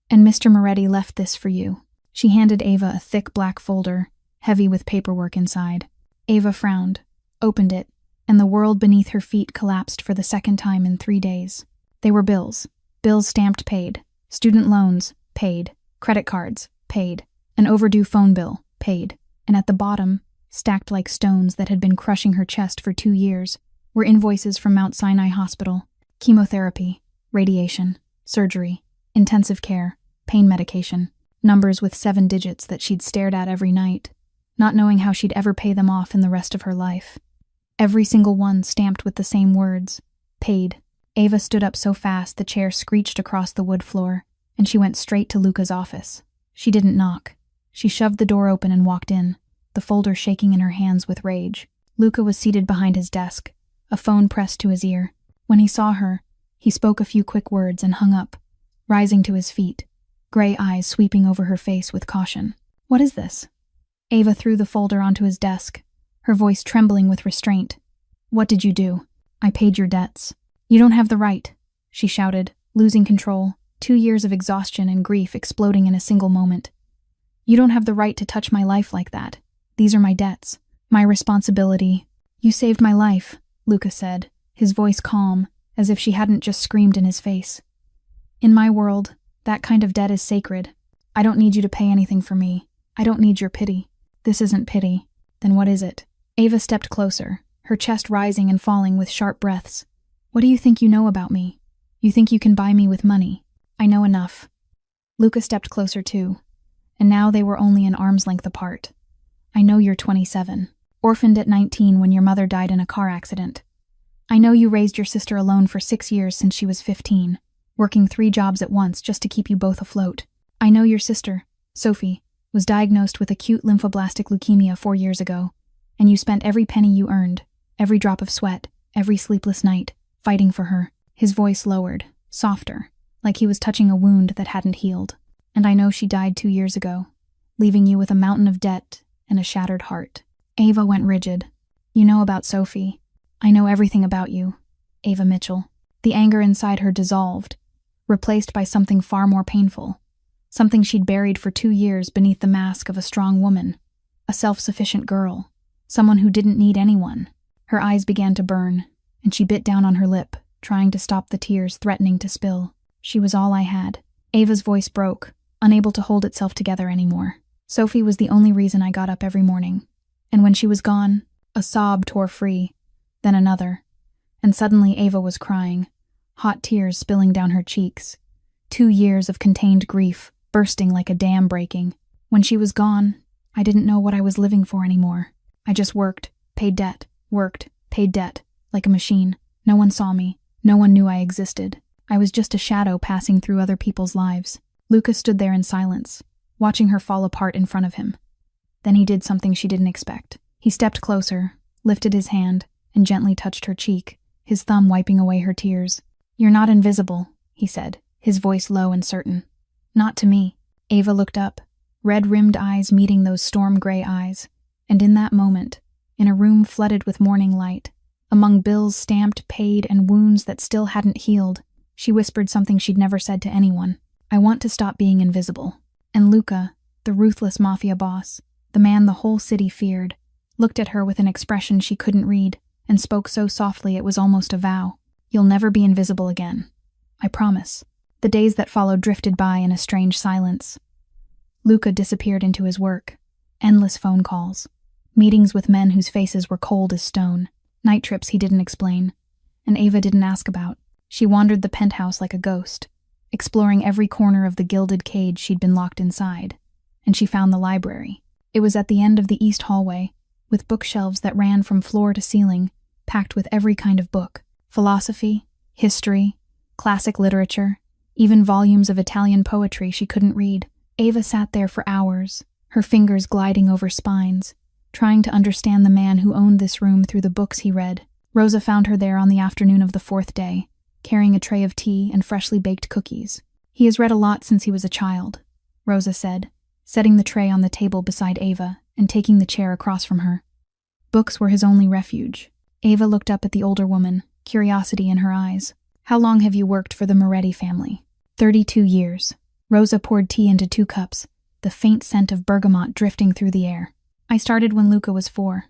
And Mr. Moretti left this for you." She handed Ava a thick black folder, heavy with paperwork inside. Ava frowned, opened it, and the world beneath her feet collapsed for the second time in 3 days. They were bills. Bills stamped paid. Student loans, paid. Credit cards, paid. An overdue phone bill, paid. And at the bottom, stacked like stones that had been crushing her chest for 2 years, were invoices from Mount Sinai Hospital, chemotherapy, radiation, surgery, intensive care, pain medication, numbers with 7 digits that she'd stared at every night, not knowing how she'd ever pay them off in the rest of her life. Every single one stamped with the same words, paid. Ava stood up so fast the chair screeched across the wood floor, and she went straight to Luca's office. She didn't knock. She shoved the door open and walked in, the folder shaking in her hands with rage. Luca was seated behind his desk, a phone pressed to his ear. When he saw her, he spoke a few quick words and hung up, rising to his feet, gray eyes sweeping over her face with caution. "What is this?" Ava threw the folder onto his desk, her voice trembling with restraint. "What did you do?" "I paid your debts." "You don't have the right," she shouted, losing control, 2 years of exhaustion and grief exploding in a single moment. "You don't have the right to touch my life like that. These are my debts, my responsibility." "You saved my life," Luca said, his voice calm, as if she hadn't just screamed in his face. "In my world, that kind of debt is sacred. I don't need you to pay anything for me. I don't need your pity." "This isn't pity. Then what is it?" Ava stepped closer, her chest rising and falling with sharp breaths. "What do you think you know about me? You think you can buy me with money? I know enough." Luca stepped closer too, and now they were only an arm's length apart. "I know you're 27, orphaned at 19 when your mother died in a car accident. I know you raised your sister alone for 6 years since she was 15, working 3 jobs at once just to keep you both afloat. I know your sister, Sophie, was diagnosed with acute lymphoblastic leukemia 4 years ago, and you spent every penny you earned, every drop of sweat, every sleepless night, fighting for her." His voice lowered, softer, like he was touching a wound that hadn't healed. "And I know she died 2 years ago, leaving you with a mountain of debt and a shattered heart." Ava went rigid. "You know about Sophie. I know everything about you, Ava Mitchell." The anger inside her dissolved, replaced by something far more painful, something she'd buried for 2 years beneath the mask of a strong woman, a self-sufficient girl, someone who didn't need anyone. Her eyes began to burn, and she bit down on her lip, trying to stop the tears threatening to spill. She was all I had. Ava's voice broke, unable to hold itself together anymore. Sophie was the only reason I got up every morning. And when she was gone, a sob tore free, then another. And suddenly Ava was crying, hot tears spilling down her cheeks. 2 years of contained grief, bursting like a dam breaking. When she was gone, I didn't know what I was living for anymore. I just worked, paid debt, worked, paid debt, like a machine. No one saw me. No one knew I existed. I was just a shadow passing through other people's lives. Luca stood there in silence, watching her fall apart in front of him. Then he did something she didn't expect. He stepped closer, lifted his hand, and gently touched her cheek, his thumb wiping away her tears. "You're not invisible," he said, his voice low and certain. "Not to me." Ava looked up, red-rimmed eyes meeting those storm-gray eyes, and in that moment, in a room flooded with morning light, among bills stamped, paid, and wounds that still hadn't healed, she whispered something she'd never said to anyone. "I want to stop being invisible." And Luca, the ruthless mafia boss, the man the whole city feared, looked at her with an expression she couldn't read, and spoke so softly it was almost a vow. "You'll never be invisible again. I promise." The days that followed drifted by in a strange silence. Luca disappeared into his work. Endless phone calls. Meetings with men whose faces were cold as stone. Night trips he didn't explain. And Ava didn't ask about. She wandered the penthouse like a ghost, exploring every corner of the gilded cage she'd been locked inside. And she found the library. It was at the end of the east hallway, with bookshelves that ran from floor to ceiling, packed with every kind of book. Philosophy, history, classic literature, even volumes of Italian poetry she couldn't read. Ava sat there for hours, her fingers gliding over spines, trying to understand the man who owned this room through the books he read. Rosa found her there on the afternoon of the 4th day, carrying a tray of tea and freshly baked cookies. "He has read a lot since he was a child," Rosa said, setting the tray on the table beside Ava and taking the chair across from her. Books were his only refuge. Ava looked up at the older woman, curiosity in her eyes. "How long have you worked for the Moretti family?" 32 years. Rosa poured tea into 2 cups, the faint scent of bergamot drifting through the air. "I started when Luca was 4,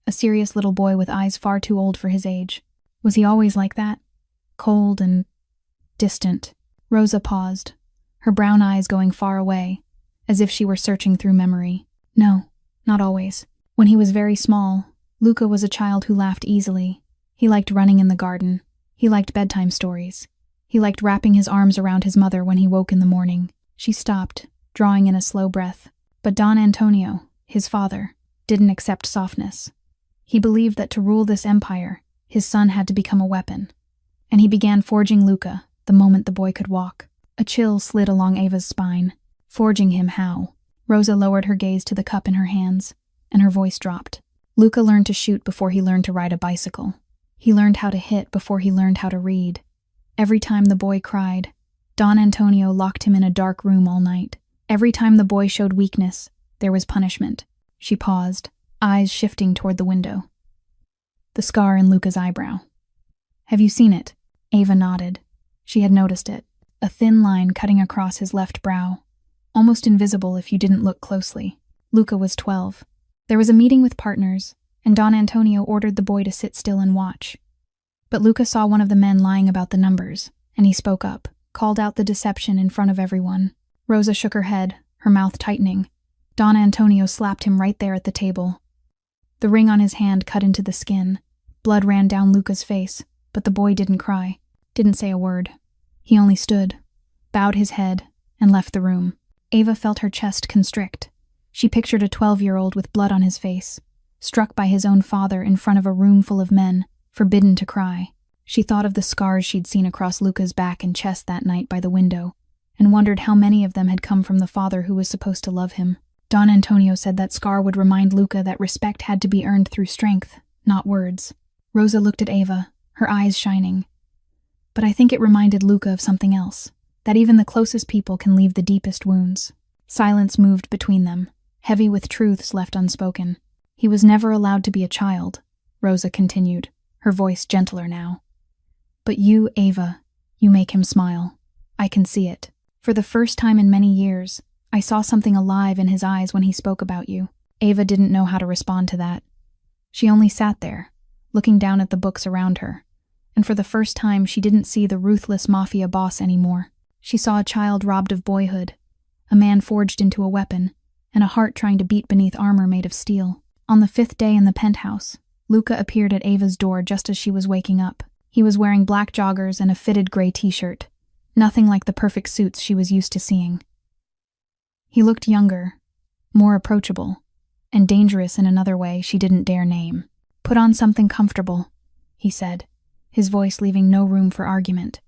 a serious little boy with eyes far too old for his age. Was he always like that? Cold and distant?" Rosa paused, her brown eyes going far away, as if she were searching through memory. "No, not always. When he was very small, Luca was a child who laughed easily. He liked running in the garden. He liked bedtime stories. He liked wrapping his arms around his mother when he woke in the morning." She stopped, drawing in a slow breath. But Don Antonio, his father, didn't accept softness. He believed that to rule this empire, his son had to become a weapon. And he began forging Luca the moment the boy could walk. A chill slid along Ava's spine. Forging him how? Rosa lowered her gaze to the cup in her hands, and her voice dropped. "Luca learned to shoot before he learned to ride a bicycle. He learned how to hit before he learned how to read. Every time the boy cried, Don Antonio locked him in a dark room all night. Every time the boy showed weakness, there was punishment." She paused, eyes shifting toward the window. "The scar in Luca's eyebrow. Have you seen it?" Ava nodded. She had noticed it. A thin line cutting across his left brow, almost invisible if you didn't look closely. Luca was 12. There was a meeting with partners, and Don Antonio ordered the boy to sit still and watch. But Luca saw one of the men lying about the numbers, and he spoke up, called out the deception in front of everyone. Rosa shook her head, her mouth tightening. Don Antonio slapped him right there at the table. The ring on his hand cut into the skin. Blood ran down Luca's face, but the boy didn't cry, didn't say a word. He only stood, bowed his head, and left the room. Ava felt her chest constrict. She pictured a 12-year-old with blood on his face, struck by his own father in front of a room full of men, forbidden to cry. She thought of the scars she'd seen across Luca's back and chest that night by the window, and wondered how many of them had come from the father who was supposed to love him. Don Antonio said that scar would remind Luca that respect had to be earned through strength, not words. Rosa looked at Ava, her eyes shining. But I think it reminded Luca of something else, that even the closest people can leave the deepest wounds. Silence moved between them, heavy with truths left unspoken. "He was never allowed to be a child," Rosa continued, her voice gentler now. "But you, Ava, you make him smile. I can see it. For the first time in many years, I saw something alive in his eyes when he spoke about you." Ava didn't know how to respond to that. She only sat there, looking down at the books around her, and for the first time she didn't see the ruthless mafia boss anymore. She saw a child robbed of boyhood, a man forged into a weapon, and a heart trying to beat beneath armor made of steel. On the 5th day in the penthouse, Luca appeared at Ava's door just as she was waking up. He was wearing black joggers and a fitted gray t-shirt, nothing like the perfect suits she was used to seeing. He looked younger, more approachable, and dangerous in another way she didn't dare name. "Put on something comfortable," he said, his voice leaving no room for argument.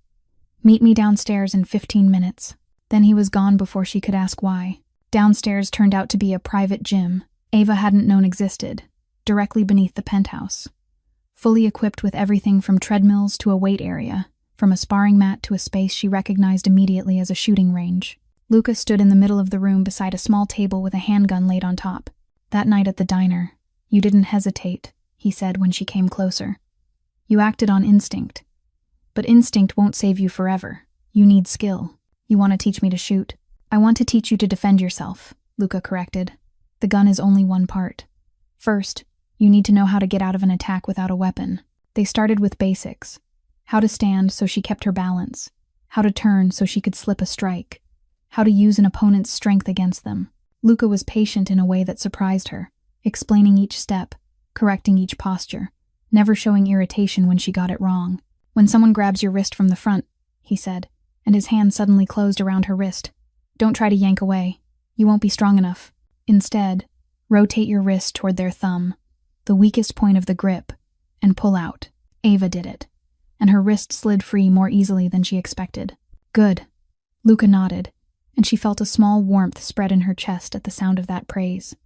"Meet me downstairs in 15 minutes. Then he was gone before she could ask why. Downstairs turned out to be a private gym Ava hadn't known existed, directly beneath the penthouse. Fully equipped with everything from treadmills to a weight area, from a sparring mat to a space she recognized immediately as a shooting range. Luca stood in the middle of the room beside a small table with a handgun laid on top. "That night at the diner, you didn't hesitate," he said when she came closer. "You acted on instinct. But instinct won't save you forever. You need skill. You want to teach me to shoot?" "I want to teach you to defend yourself," Luca corrected. "The gun is only one part. First, you need to know how to get out of an attack without a weapon." They started with basics. How to stand so she kept her balance. How to turn so she could slip a strike. How to use an opponent's strength against them. Luca was patient in a way that surprised her, explaining each step, correcting each posture, never showing irritation when she got it wrong. "When someone grabs your wrist from the front," he said, and his hand suddenly closed around her wrist, "don't try to yank away. You won't be strong enough. Instead, rotate your wrist toward their thumb, the weakest point of the grip, and pull out." Ava did it, and her wrist slid free more easily than she expected. "Good." Luca nodded, and she felt a small warmth spread in her chest at the sound of that praise.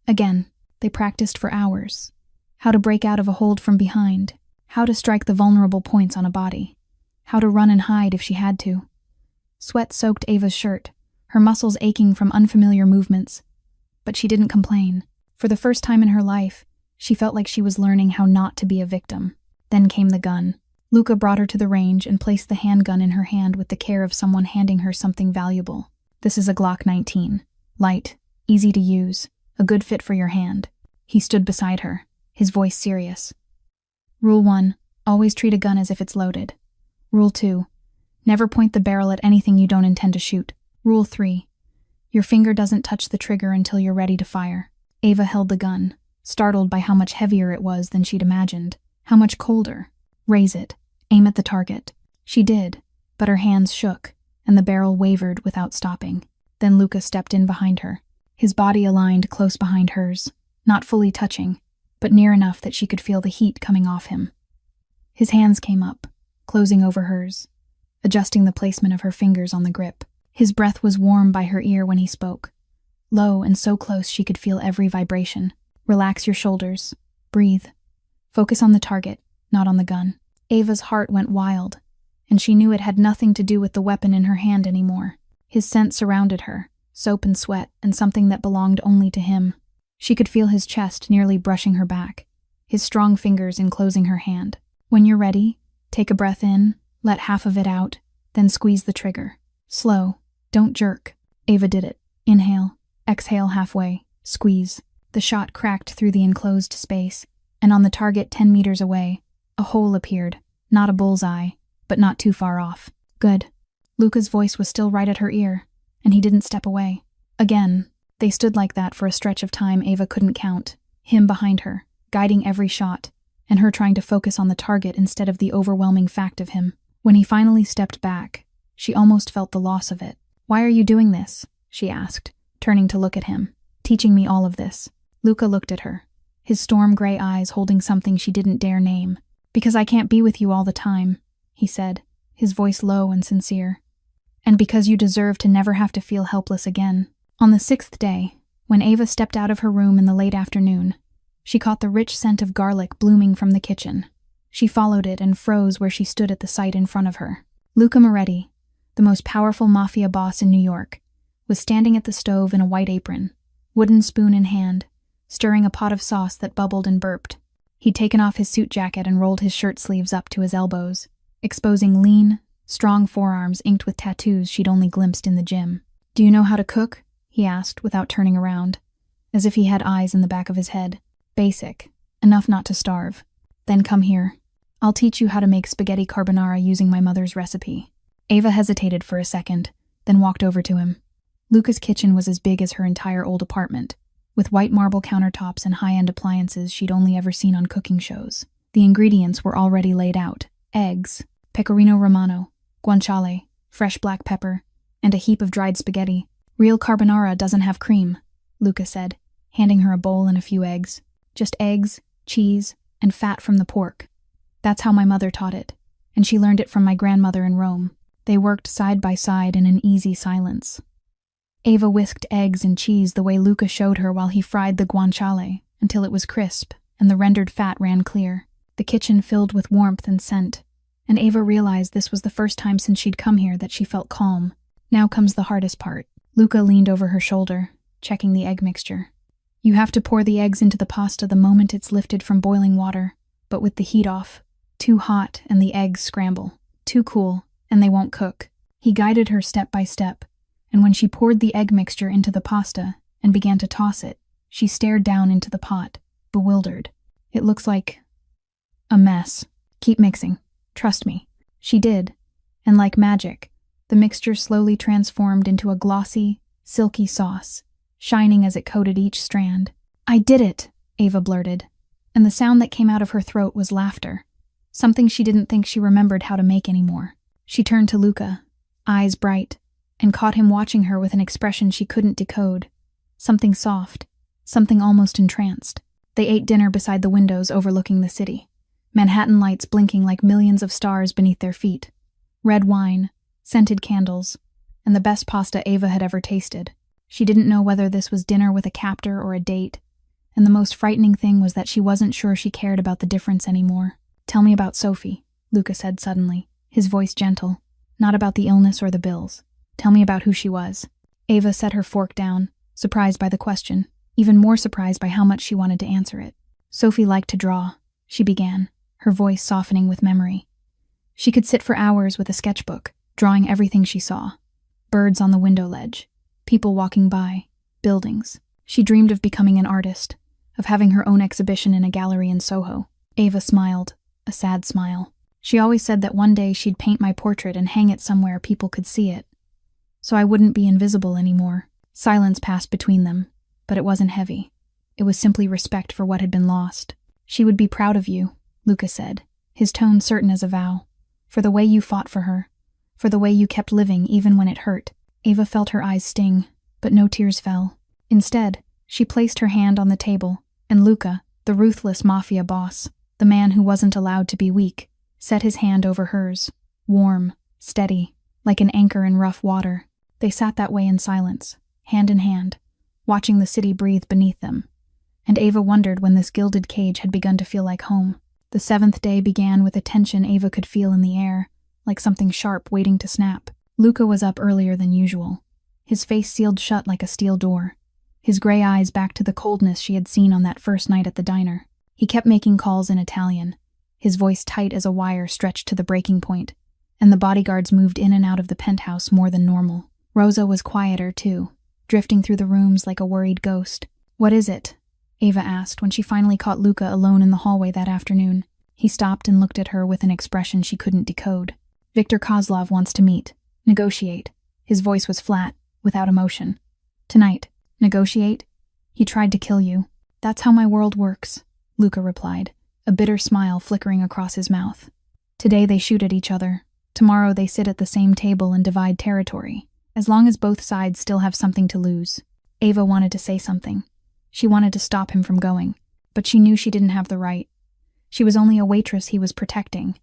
Again, they practiced for hours. How to break out of a hold from behind, how to strike the vulnerable points on a body, how to run and hide if she had to. Sweat soaked Ava's shirt, her muscles aching from unfamiliar movements. But she didn't complain. For the first time in her life, she felt like she was learning how not to be a victim. Then came the gun. Luca brought her to the range and placed the handgun in her hand with the care of someone handing her something valuable. "This is a Glock 19. Light, easy to use, a good fit for your hand." He stood beside her, his voice serious. "Rule 1, always treat a gun as if it's loaded. Rule 2, never point the barrel at anything you don't intend to shoot. Rule 3, your finger doesn't touch the trigger until you're ready to fire." Ava held the gun, startled by how much heavier it was than she'd imagined, how much colder. "Raise it. Aim at the target." She did, but her hands shook, and the barrel wavered without stopping. Then Luca stepped in behind her, his body aligned close behind hers, not fully touching, but near enough that she could feel the heat coming off him. His hands came up, closing over hers, adjusting the placement of her fingers on the grip. His breath was warm by her ear when he spoke, low and so close she could feel every vibration. "Relax your shoulders. Breathe. Focus on the target, not on the gun." Ava's heart went wild, and she knew it had nothing to do with the weapon in her hand anymore. His scent surrounded her, soap and sweat, and something that belonged only to him. She could feel his chest nearly brushing her back, his strong fingers enclosing her hand. "When you're ready, take a breath in, let half of it out, then squeeze the trigger. Slow, don't jerk." Ava did it. Inhale, exhale halfway, squeeze. The shot cracked through the enclosed space, and on the target 10 meters away, a hole appeared, not a bullseye, but not too far off. "Good." Luca's voice was still right at her ear, and he didn't step away. Again, they stood like that for a stretch of time Ava couldn't count, him behind her, guiding every shot, and her trying to focus on the target instead of the overwhelming fact of him. When he finally stepped back, she almost felt the loss of it. "Why are you doing this?" she asked, turning to look at him. "Teaching me all of this." Luca looked at her, his storm gray eyes holding something she didn't dare name. "Because I can't be with you all the time," he said, his voice low and sincere. "And because you deserve to never have to feel helpless again." On the 6th day, when Ava stepped out of her room in the late afternoon, she caught the rich scent of garlic blooming from the kitchen. She followed it and froze where she stood at the sight in front of her. Luca Moretti, the most powerful mafia boss in New York, was standing at the stove in a white apron, wooden spoon in hand, stirring a pot of sauce that bubbled and burped. He'd taken off his suit jacket and rolled his shirt sleeves up to his elbows, exposing lean, strong forearms inked with tattoos she'd only glimpsed in the gym. "Do you know how to cook?" he asked without turning around, as if he had eyes in the back of his head. "Basic, enough not to starve." "Then come here." I'll teach you how to make spaghetti carbonara using my mother's recipe. Ava hesitated for a second, then walked over to him. Luca's kitchen was as big as her entire old apartment, with white marble countertops and high-end appliances she'd only ever seen on cooking shows. The ingredients were already laid out: eggs, pecorino romano, guanciale, fresh black pepper, and a heap of dried spaghetti. Real carbonara doesn't have cream, Luca said, handing her a bowl and a few eggs. Just eggs, cheese, and fat from the pork. That's how my mother taught it, and she learned it from my grandmother in Rome. They worked side by side in an easy silence. Ava whisked eggs and cheese the way Luca showed her while he fried the guanciale until it was crisp and the rendered fat ran clear. The kitchen filled with warmth and scent, and Ava realized this was the first time since she'd come here that she felt calm. Now comes the hardest part. Luca leaned over her shoulder, checking the egg mixture. You have to pour the eggs into the pasta the moment it's lifted from boiling water, but with the heat off. Too hot and the eggs scramble. Too cool and they won't cook. He guided her step by step, and when she poured the egg mixture into the pasta and began to toss it, she stared down into the pot, bewildered. It looks like a mess. Keep mixing. Trust me. She did, and like magic, the mixture slowly transformed into a glossy, silky sauce, shining as it coated each strand. I did it, Ava blurted, and the sound that came out of her throat was laughter. Something she didn't think she remembered how to make anymore. She turned to Luca, eyes bright, and caught him watching her with an expression she couldn't decode. Something soft, something almost entranced. They ate dinner beside the windows overlooking the city, Manhattan lights blinking like millions of stars beneath their feet. Red wine, scented candles, and the best pasta Ava had ever tasted. She didn't know whether this was dinner with a captor or a date, and the most frightening thing was that she wasn't sure she cared about the difference anymore. Tell me about Sophie, Luca said suddenly, his voice gentle. Not about the illness or the bills. Tell me about who she was. Ava set her fork down, surprised by the question, even more surprised by how much she wanted to answer it. Sophie liked to draw, she began, her voice softening with memory. She could sit for hours with a sketchbook, drawing everything she saw. Birds on the window ledge, people walking by, buildings. She dreamed of becoming an artist, of having her own exhibition in a gallery in Soho. Ava smiled, a sad smile. She always said that one day she'd paint my portrait and hang it somewhere people could see it, so I wouldn't be invisible anymore. Silence passed between them, but it wasn't heavy. It was simply respect for what had been lost. She would be proud of you, Luca said, his tone certain as a vow, for the way you fought for her, for the way you kept living even when it hurt. Ava felt her eyes sting, but no tears fell. Instead, she placed her hand on the table, and Luca, the ruthless mafia boss, the man who wasn't allowed to be weak, set his hand over hers, warm, steady, like an anchor in rough water. They sat that way in silence, hand in hand, watching the city breathe beneath them. And Ava wondered when this gilded cage had begun to feel like home. The 7th day began with a tension Ava could feel in the air, like something sharp waiting to snap. Luca was up earlier than usual, his face sealed shut like a steel door, his gray eyes back to the coldness she had seen on that first night at the diner. He kept making calls in Italian, his voice tight as a wire stretched to the breaking point, and the bodyguards moved in and out of the penthouse more than normal. Rosa was quieter, too, drifting through the rooms like a worried ghost. What is it? Ava asked when she finally caught Luca alone in the hallway that afternoon. He stopped and looked at her with an expression she couldn't decode. Viktor Kozlov wants to meet. Negotiate. His voice was flat, without emotion. Tonight. Negotiate? He tried to kill you. That's how my world works, Luca replied, a bitter smile flickering across his mouth. Today they shoot at each other. Tomorrow they sit at the same table and divide territory, as long as both sides still have something to lose. Ava wanted to say something. She wanted to stop him from going, but she knew she didn't have the right. She was only a waitress he was protecting,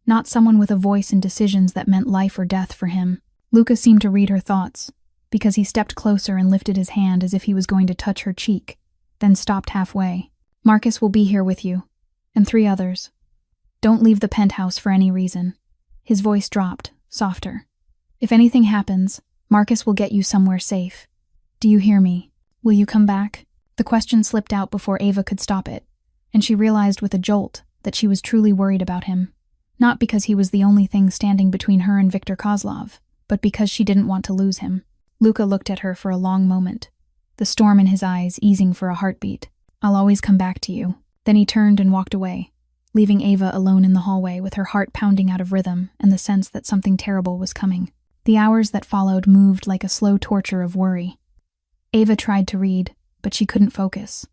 not someone with a voice in decisions that meant life or death for him. Luca seemed to read her thoughts, because he stepped closer and lifted his hand as if he was going to touch her cheek, then stopped halfway. Marcus will be here with you, and 3 others. Don't leave the penthouse for any reason. His voice dropped, softer. If anything happens, Marcus will get you somewhere safe. Do you hear me? Will you come back? The question slipped out before Ava could stop it, and she realized with a jolt that she was truly worried about him. Not because he was the only thing standing between her and Viktor Kozlov, but because she didn't want to lose him. Luca looked at her for a long moment, the storm in his eyes easing for a heartbeat. I'll always come back to you. Then he turned and walked away, leaving Ava alone in the hallway with her heart pounding out of rhythm and the sense that something terrible was coming. The hours that followed moved like a slow torture of worry. Ava tried to read, but she couldn't focus.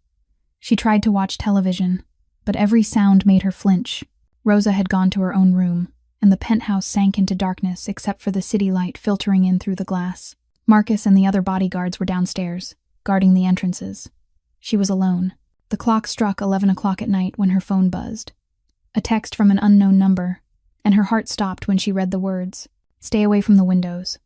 She tried to watch television, but every sound made her flinch. Rosa had gone to her own room, and the penthouse sank into darkness except for the city light filtering in through the glass. Marcus and the other bodyguards were downstairs, guarding the entrances. She was alone. The clock struck 11 o'clock at night when her phone buzzed. A text from an unknown number, and her heart stopped when she read the words. Stay away from the windows.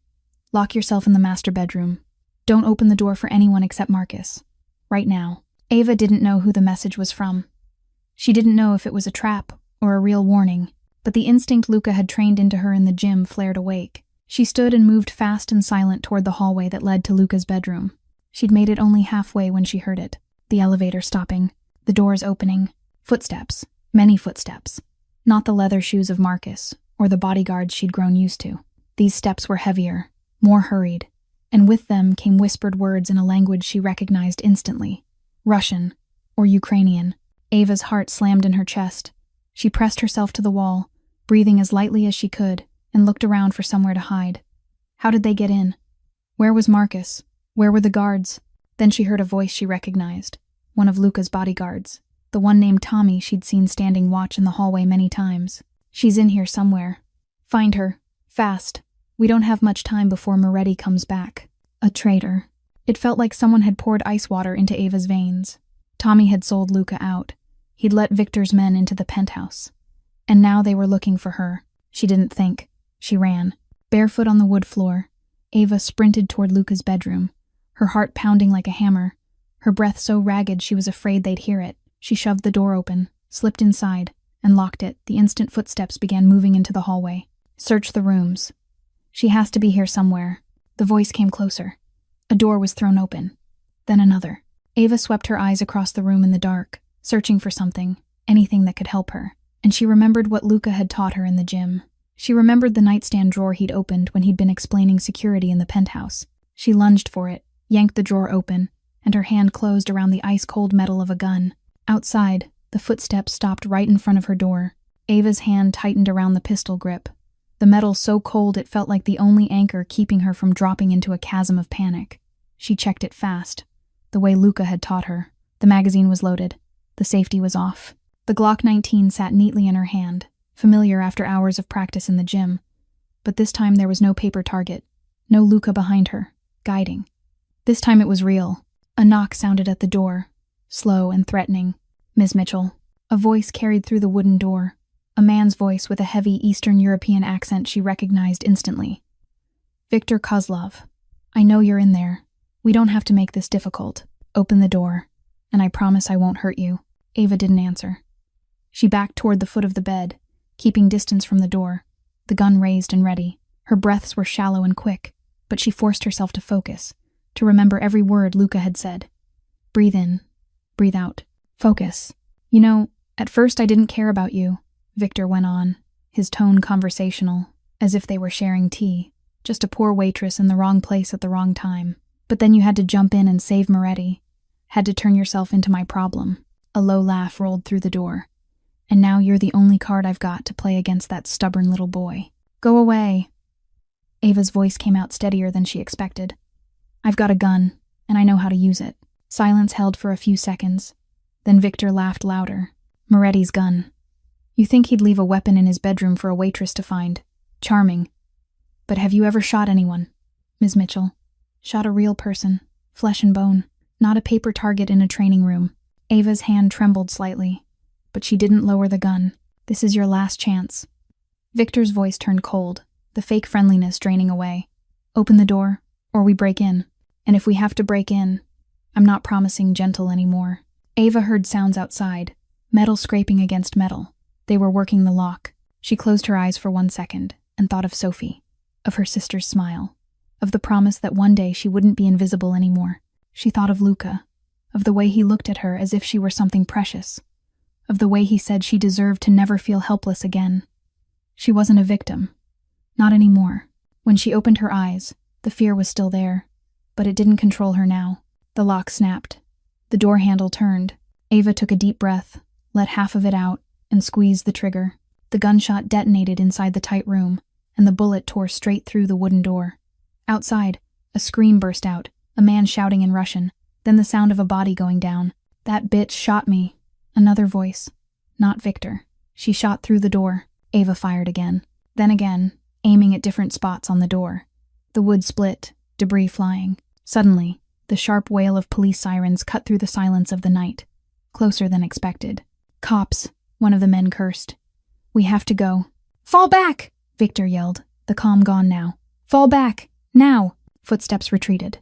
Lock yourself in the master bedroom. Don't open the door for anyone except Marcus. Right now. Ava didn't know who the message was from. She didn't know if it was a trap or a real warning, but the instinct Luca had trained into her in the gym flared awake. She stood and moved fast and silent toward the hallway that led to Luca's bedroom. She'd made it only halfway when she heard it. The elevator stopping, the doors opening, footsteps, many footsteps. Not the leather shoes of Marcus, or the bodyguards she'd grown used to. These steps were heavier, more hurried, and with them came whispered words in a language she recognized instantly. Russian, or Ukrainian. Ava's heart slammed in her chest. She pressed herself to the wall, breathing as lightly as she could, and looked around for somewhere to hide. How did they get in? Where was Marcus? Where were the guards? Then she heard a voice she recognized, one of Luca's bodyguards, the one named Tommy she'd seen standing watch in the hallway many times. She's in here somewhere. Find her. Fast. We don't have much time before Moretti comes back. A traitor. It felt like someone had poured ice water into Ava's veins. Tommy had sold Luca out. He'd let Victor's men into the penthouse. And now they were looking for her. She didn't think. She ran. Barefoot on the wood floor, Ava sprinted toward Luca's bedroom, her heart pounding like a hammer, her breath so ragged she was afraid they'd hear it. She shoved the door open, slipped inside, and locked it the instant footsteps began moving into the hallway. Search the rooms. She has to be here somewhere. The voice came closer. A door was thrown open. Then another. Ava swept her eyes across the room in the dark, searching for something, anything that could help her. And she remembered what Luca had taught her in the gym. She remembered the nightstand drawer he'd opened when he'd been explaining security in the penthouse. She lunged for it, yanked the drawer open, and her hand closed around the ice-cold metal of a gun. Outside, the footsteps stopped right in front of her door. Ava's hand tightened around the pistol grip, the metal so cold it felt like the only anchor keeping her from dropping into a chasm of panic. She checked it fast, the way Luca had taught her. The magazine was loaded. The safety was off. The Glock 19 sat neatly in her hand, familiar after hours of practice in the gym. But this time there was no paper target, no Luca behind her, guiding. This time it was real. A knock sounded at the door, slow and threatening. Ms. Mitchell. A voice carried through the wooden door, a man's voice with a heavy Eastern European accent she recognized instantly. Victor Kozlov. I know you're in there. We don't have to make this difficult. Open the door, and I promise I won't hurt you. Ava didn't answer. She backed toward the foot of the bed, keeping distance from the door, the gun raised and ready. Her breaths were shallow and quick, but she forced herself to focus, to remember every word Luca had said. Breathe in, breathe out, focus. You know, at first I didn't care about you, Victor went on, his tone conversational, as if they were sharing tea, just a poor waitress in the wrong place at the wrong time. But then you had to jump in and save Moretti, had to turn yourself into my problem. A low laugh rolled through the door. And now you're the only card I've got to play against that stubborn little boy. Go away. Ava's voice came out steadier than she expected. I've got a gun, and I know how to use it. Silence held for a few seconds. Then Victor laughed louder. Moretti's gun. You think he'd leave a weapon in his bedroom for a waitress to find. Charming. But have you ever shot anyone, Ms. Mitchell? Shot a real person, flesh and bone, not a paper target in a training room. Ava's hand trembled slightly, but she didn't lower the gun. This is your last chance. Victor's voice turned cold, the fake friendliness draining away. Open the door, or we break in. And if we have to break in, I'm not promising gentle anymore. Ava heard sounds outside, metal scraping against metal. They were working the lock. She closed her eyes for 1 second and thought of Sophie, of her sister's smile, of the promise that one day she wouldn't be invisible anymore. She thought of Luca, of the way he looked at her as if she were something precious, of the way he said she deserved to never feel helpless again. She wasn't a victim. Not anymore. When she opened her eyes, the fear was still there, but it didn't control her now. The lock snapped. The door handle turned. Ava took a deep breath, let half of it out, and squeezed the trigger. The gunshot detonated inside the tight room, and the bullet tore straight through the wooden door. Outside, a scream burst out, a man shouting in Russian, then the sound of a body going down. "That bitch shot me." Another voice. Not Victor. "She shot through the door." Ava fired again. Then again, aiming at different spots on the door. The wood split, debris flying. Suddenly, the sharp wail of police sirens cut through the silence of the night. Closer than expected. "Cops," one of the men cursed. "We have to go." "Fall back!" Victor yelled, the calm gone now. "Fall back! Now!" Footsteps retreated.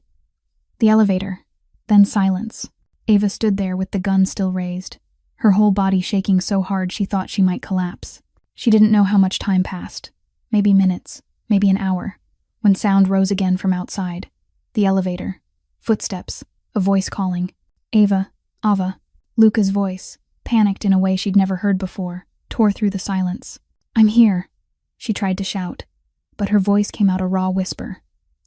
The elevator. Then silence. Ava stood there with the gun still raised, her whole body shaking so hard she thought she might collapse. She didn't know how much time passed. Maybe minutes, maybe an hour, when sound rose again from outside. The elevator. Footsteps. A voice calling. "Ava, Ava." Luca's voice, panicked in a way she'd never heard before, tore through the silence. "I'm here." She tried to shout, but her voice came out a raw whisper.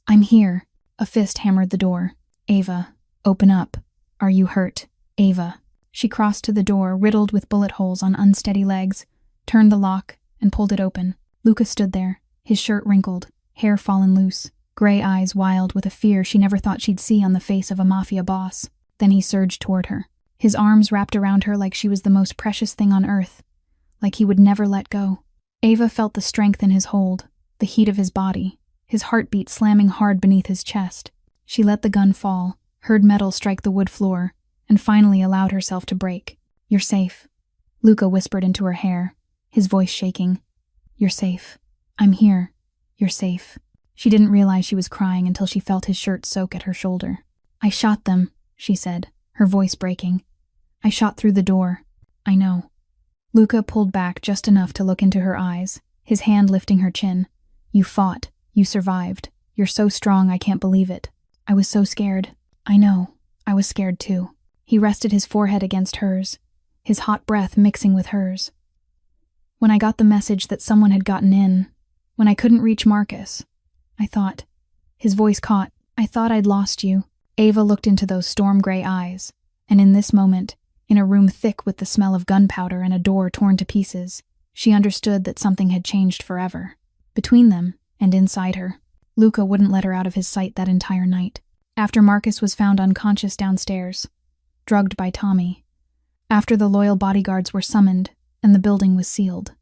"I'm here." A fist hammered the door. "Ava, open up. Are you hurt? Ava." She crossed to the door, riddled with bullet holes on unsteady legs, turned the lock, and pulled it open. Luca stood there, his shirt wrinkled, hair fallen loose, gray eyes wild with a fear she never thought she'd see on the face of a mafia boss. Then he surged toward her, his arms wrapped around her like she was the most precious thing on earth, like he would never let go. Ava felt the strength in his hold, the heat of his body, his heartbeat slamming hard beneath his chest. She let the gun fall, heard metal strike the wood floor, and finally allowed herself to break. "You're safe," Luca whispered into her hair, his voice shaking. "You're safe. I'm here. You're safe." She didn't realize she was crying until she felt his shirt soak at her shoulder. "I shot them," she said, her voice breaking. "I shot through the door. I know." Luca pulled back just enough to look into her eyes, his hand lifting her chin. "You fought. You survived. You're so strong I can't believe it. I was so scared." "I know. I was scared too." He rested his forehead against hers, his hot breath mixing with hers. "When I got the message that someone had gotten in, when I couldn't reach Marcus, I thought..." His voice caught. "I thought I'd lost you." Ava looked into those storm-gray eyes, and in this moment, in a room thick with the smell of gunpowder and a door torn to pieces, she understood that something had changed forever. Between them, and inside her, Luca wouldn't let her out of his sight that entire night. After Marcus was found unconscious downstairs, drugged by Tommy. After the loyal bodyguards were summoned, and the building was sealed.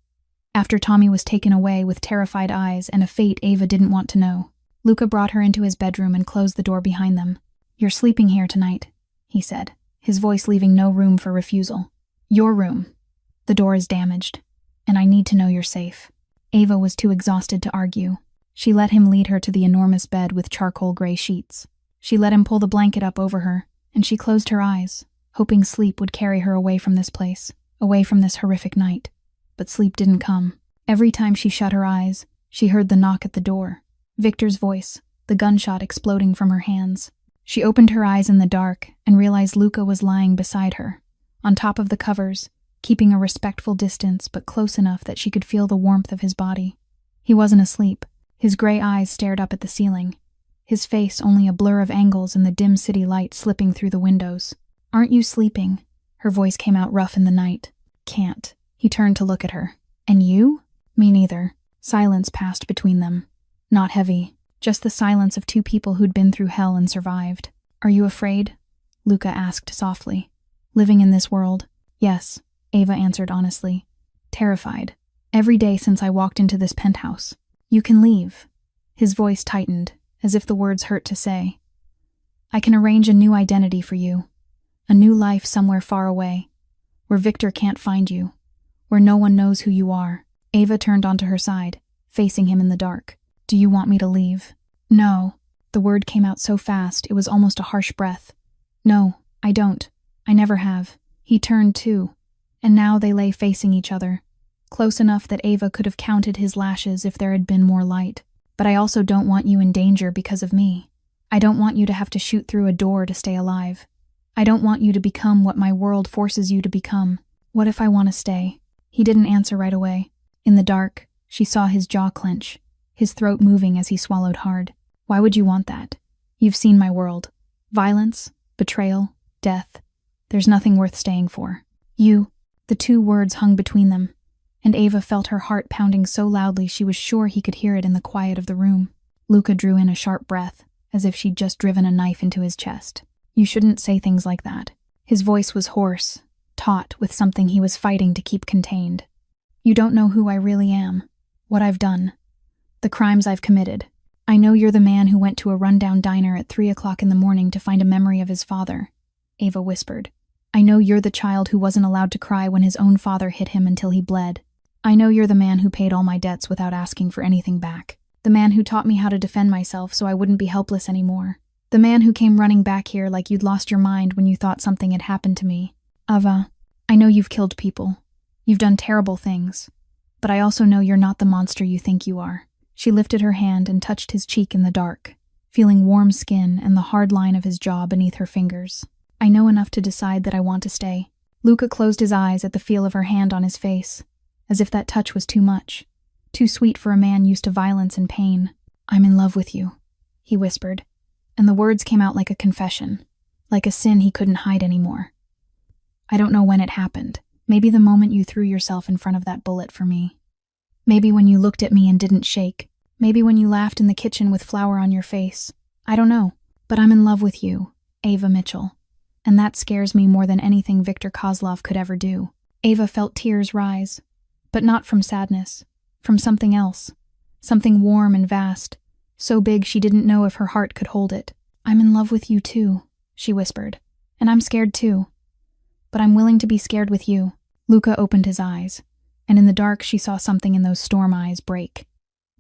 After Tommy was taken away with terrified eyes and a fate Ava didn't want to know, Luca brought her into his bedroom and closed the door behind them. "You're sleeping here tonight," he said, his voice leaving no room for refusal. "Your room. The door is damaged, and I need to know you're safe." Ava was too exhausted to argue. She let him lead her to the enormous bed with charcoal-gray sheets. She let him pull the blanket up over her, and she closed her eyes, hoping sleep would carry her away from this place, away from this horrific night. But sleep didn't come. Every time she shut her eyes, she heard the knock at the door. Victor's voice, the gunshot exploding from her hands. She opened her eyes in the dark and realized Luca was lying beside her, on top of the covers, keeping a respectful distance but close enough that she could feel the warmth of his body. He wasn't asleep. His gray eyes stared up at the ceiling, his face only a blur of angles in the dim city light slipping through the windows. "Aren't you sleeping?" Her voice came out rough in the night. "Can't." He turned to look at her. "And you?" "Me neither." Silence passed between them. Not heavy, just the silence of two people who'd been through hell and survived. "Are you afraid?" Luca asked softly. "Living in this world?" "Yes," Ava answered honestly. "Terrified. Every day since I walked into this penthouse." "You can leave." His voice tightened, as if the words hurt to say. "I can arrange a new identity for you. A new life somewhere far away, where Victor can't find you, where no one knows who you are." Ava turned onto her side, facing him in the dark. "Do you want me to leave?" "No." The word came out so fast it was almost a harsh breath. "No, I don't. I never have." He turned too, and now they lay facing each other, close enough that Ava could have counted his lashes if there had been more light. "But I also don't want you in danger because of me. I don't want you to have to shoot through a door to stay alive. I don't want you to become what my world forces you to become. What if I want to stay?" He didn't answer right away. In the dark, she saw his jaw clench, his throat moving as he swallowed hard. "Why would you want that? You've seen my world. Violence, betrayal, death. There's nothing worth staying for." "You..." The two words hung between them, and Ava felt her heart pounding so loudly she was sure he could hear it in the quiet of the room. Luca drew in a sharp breath, as if she'd just driven a knife into his chest. You shouldn't say things like that. His voice was hoarse, taut with something he was fighting to keep contained. You don't know who I really am, what I've done, the crimes I've committed. I know you're the man who went to a rundown diner at 3 o'clock in the morning to find a memory of his father, Ava whispered. I know you're the child who wasn't allowed to cry when his own father hit him until he bled. I know you're the man who paid all my debts without asking for anything back. The man who taught me how to defend myself so I wouldn't be helpless anymore. The man who came running back here like you'd lost your mind when you thought something had happened to me. Ava, I know you've killed people. You've done terrible things. But I also know you're not the monster you think you are. She lifted her hand and touched his cheek in the dark, feeling warm skin and the hard line of his jaw beneath her fingers. I know enough to decide that I want to stay. Luca closed his eyes at the feel of her hand on his face, as if that touch was too much, too sweet for a man used to violence and pain. I'm in love with you, he whispered, and the words came out like a confession, like a sin he couldn't hide anymore. I don't know when it happened. Maybe the moment you threw yourself in front of that bullet for me. Maybe when you looked at me and didn't shake. Maybe when you laughed in the kitchen with flour on your face. I don't know, but I'm in love with you, Ava Mitchell. And that scares me more than anything Viktor Kozlov could ever do. Ava felt tears rise, but not from sadness, from something else, something warm and vast, so big she didn't know if her heart could hold it. I'm in love with you too, she whispered, and I'm scared too. But I'm willing to be scared with you. Luca opened his eyes, and in the dark she saw something in those storm eyes break.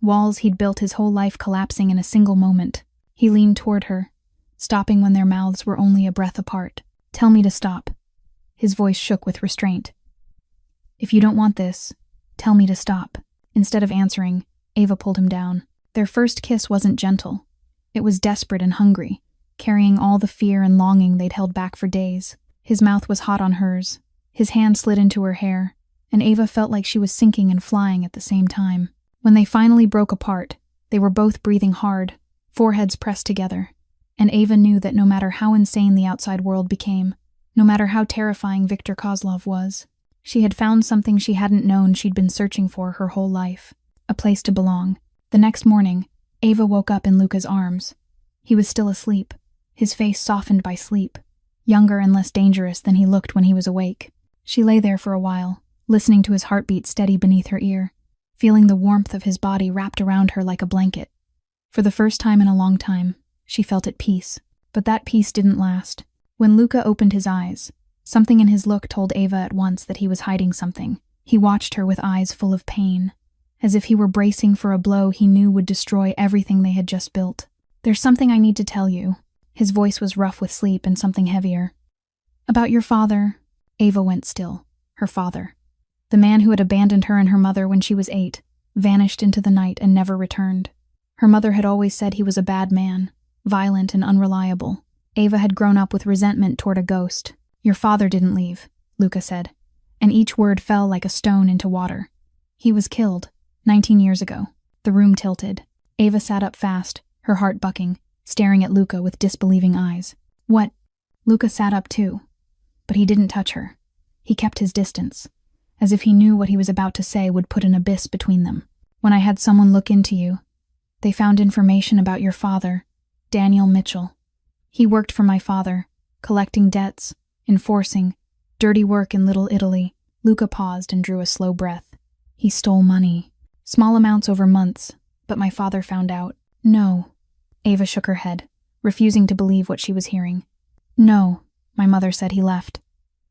Walls he'd built his whole life collapsing in a single moment. He leaned toward her, stopping when their mouths were only a breath apart. Tell me to stop. His voice shook with restraint. If you don't want this, tell me to stop. Instead of answering, Ava pulled him down. Their first kiss wasn't gentle. It was desperate and hungry, carrying all the fear and longing they'd held back for days. His mouth was hot on hers. His hand slid into her hair, and Ava felt like she was sinking and flying at the same time. When they finally broke apart, they were both breathing hard, foreheads pressed together, and Ava knew that no matter how insane the outside world became, no matter how terrifying Viktor Kozlov was, she had found something she hadn't known she'd been searching for her whole life, a place to belong. The next morning, Ava woke up in Luca's arms. He was still asleep, his face softened by sleep, younger and less dangerous than he looked when he was awake. She lay there for a while, listening to his heartbeat steady beneath her ear, feeling the warmth of his body wrapped around her like a blanket. For the first time in a long time, she felt at peace. But that peace didn't last. When Luca opened his eyes, something in his look told Ava at once that he was hiding something. He watched her with eyes full of pain, as if he were bracing for a blow he knew would destroy everything they had just built. There's something I need to tell you. His voice was rough with sleep and something heavier. About your father. Ava went still. Her father. The man who had abandoned her and her mother when she was 8, vanished into the night and never returned. Her mother had always said he was a bad man, violent and unreliable. Ava had grown up with resentment toward a ghost. Your father didn't leave, Luca said, and each word fell like a stone into water. He was killed, 19 years ago. The room tilted. Ava sat up fast, her heart bucking, staring at Luca with disbelieving eyes. What? Luca sat up too. But he didn't touch her. He kept his distance, as if he knew what he was about to say would put an abyss between them. When I had someone look into you, they found information about your father, Daniel Mitchell. He worked for my father, collecting debts, enforcing, dirty work in Little Italy. Luca paused and drew a slow breath. He stole money. Small amounts over months, but my father found out. No. Ava shook her head, refusing to believe what she was hearing. No, my mother said he left.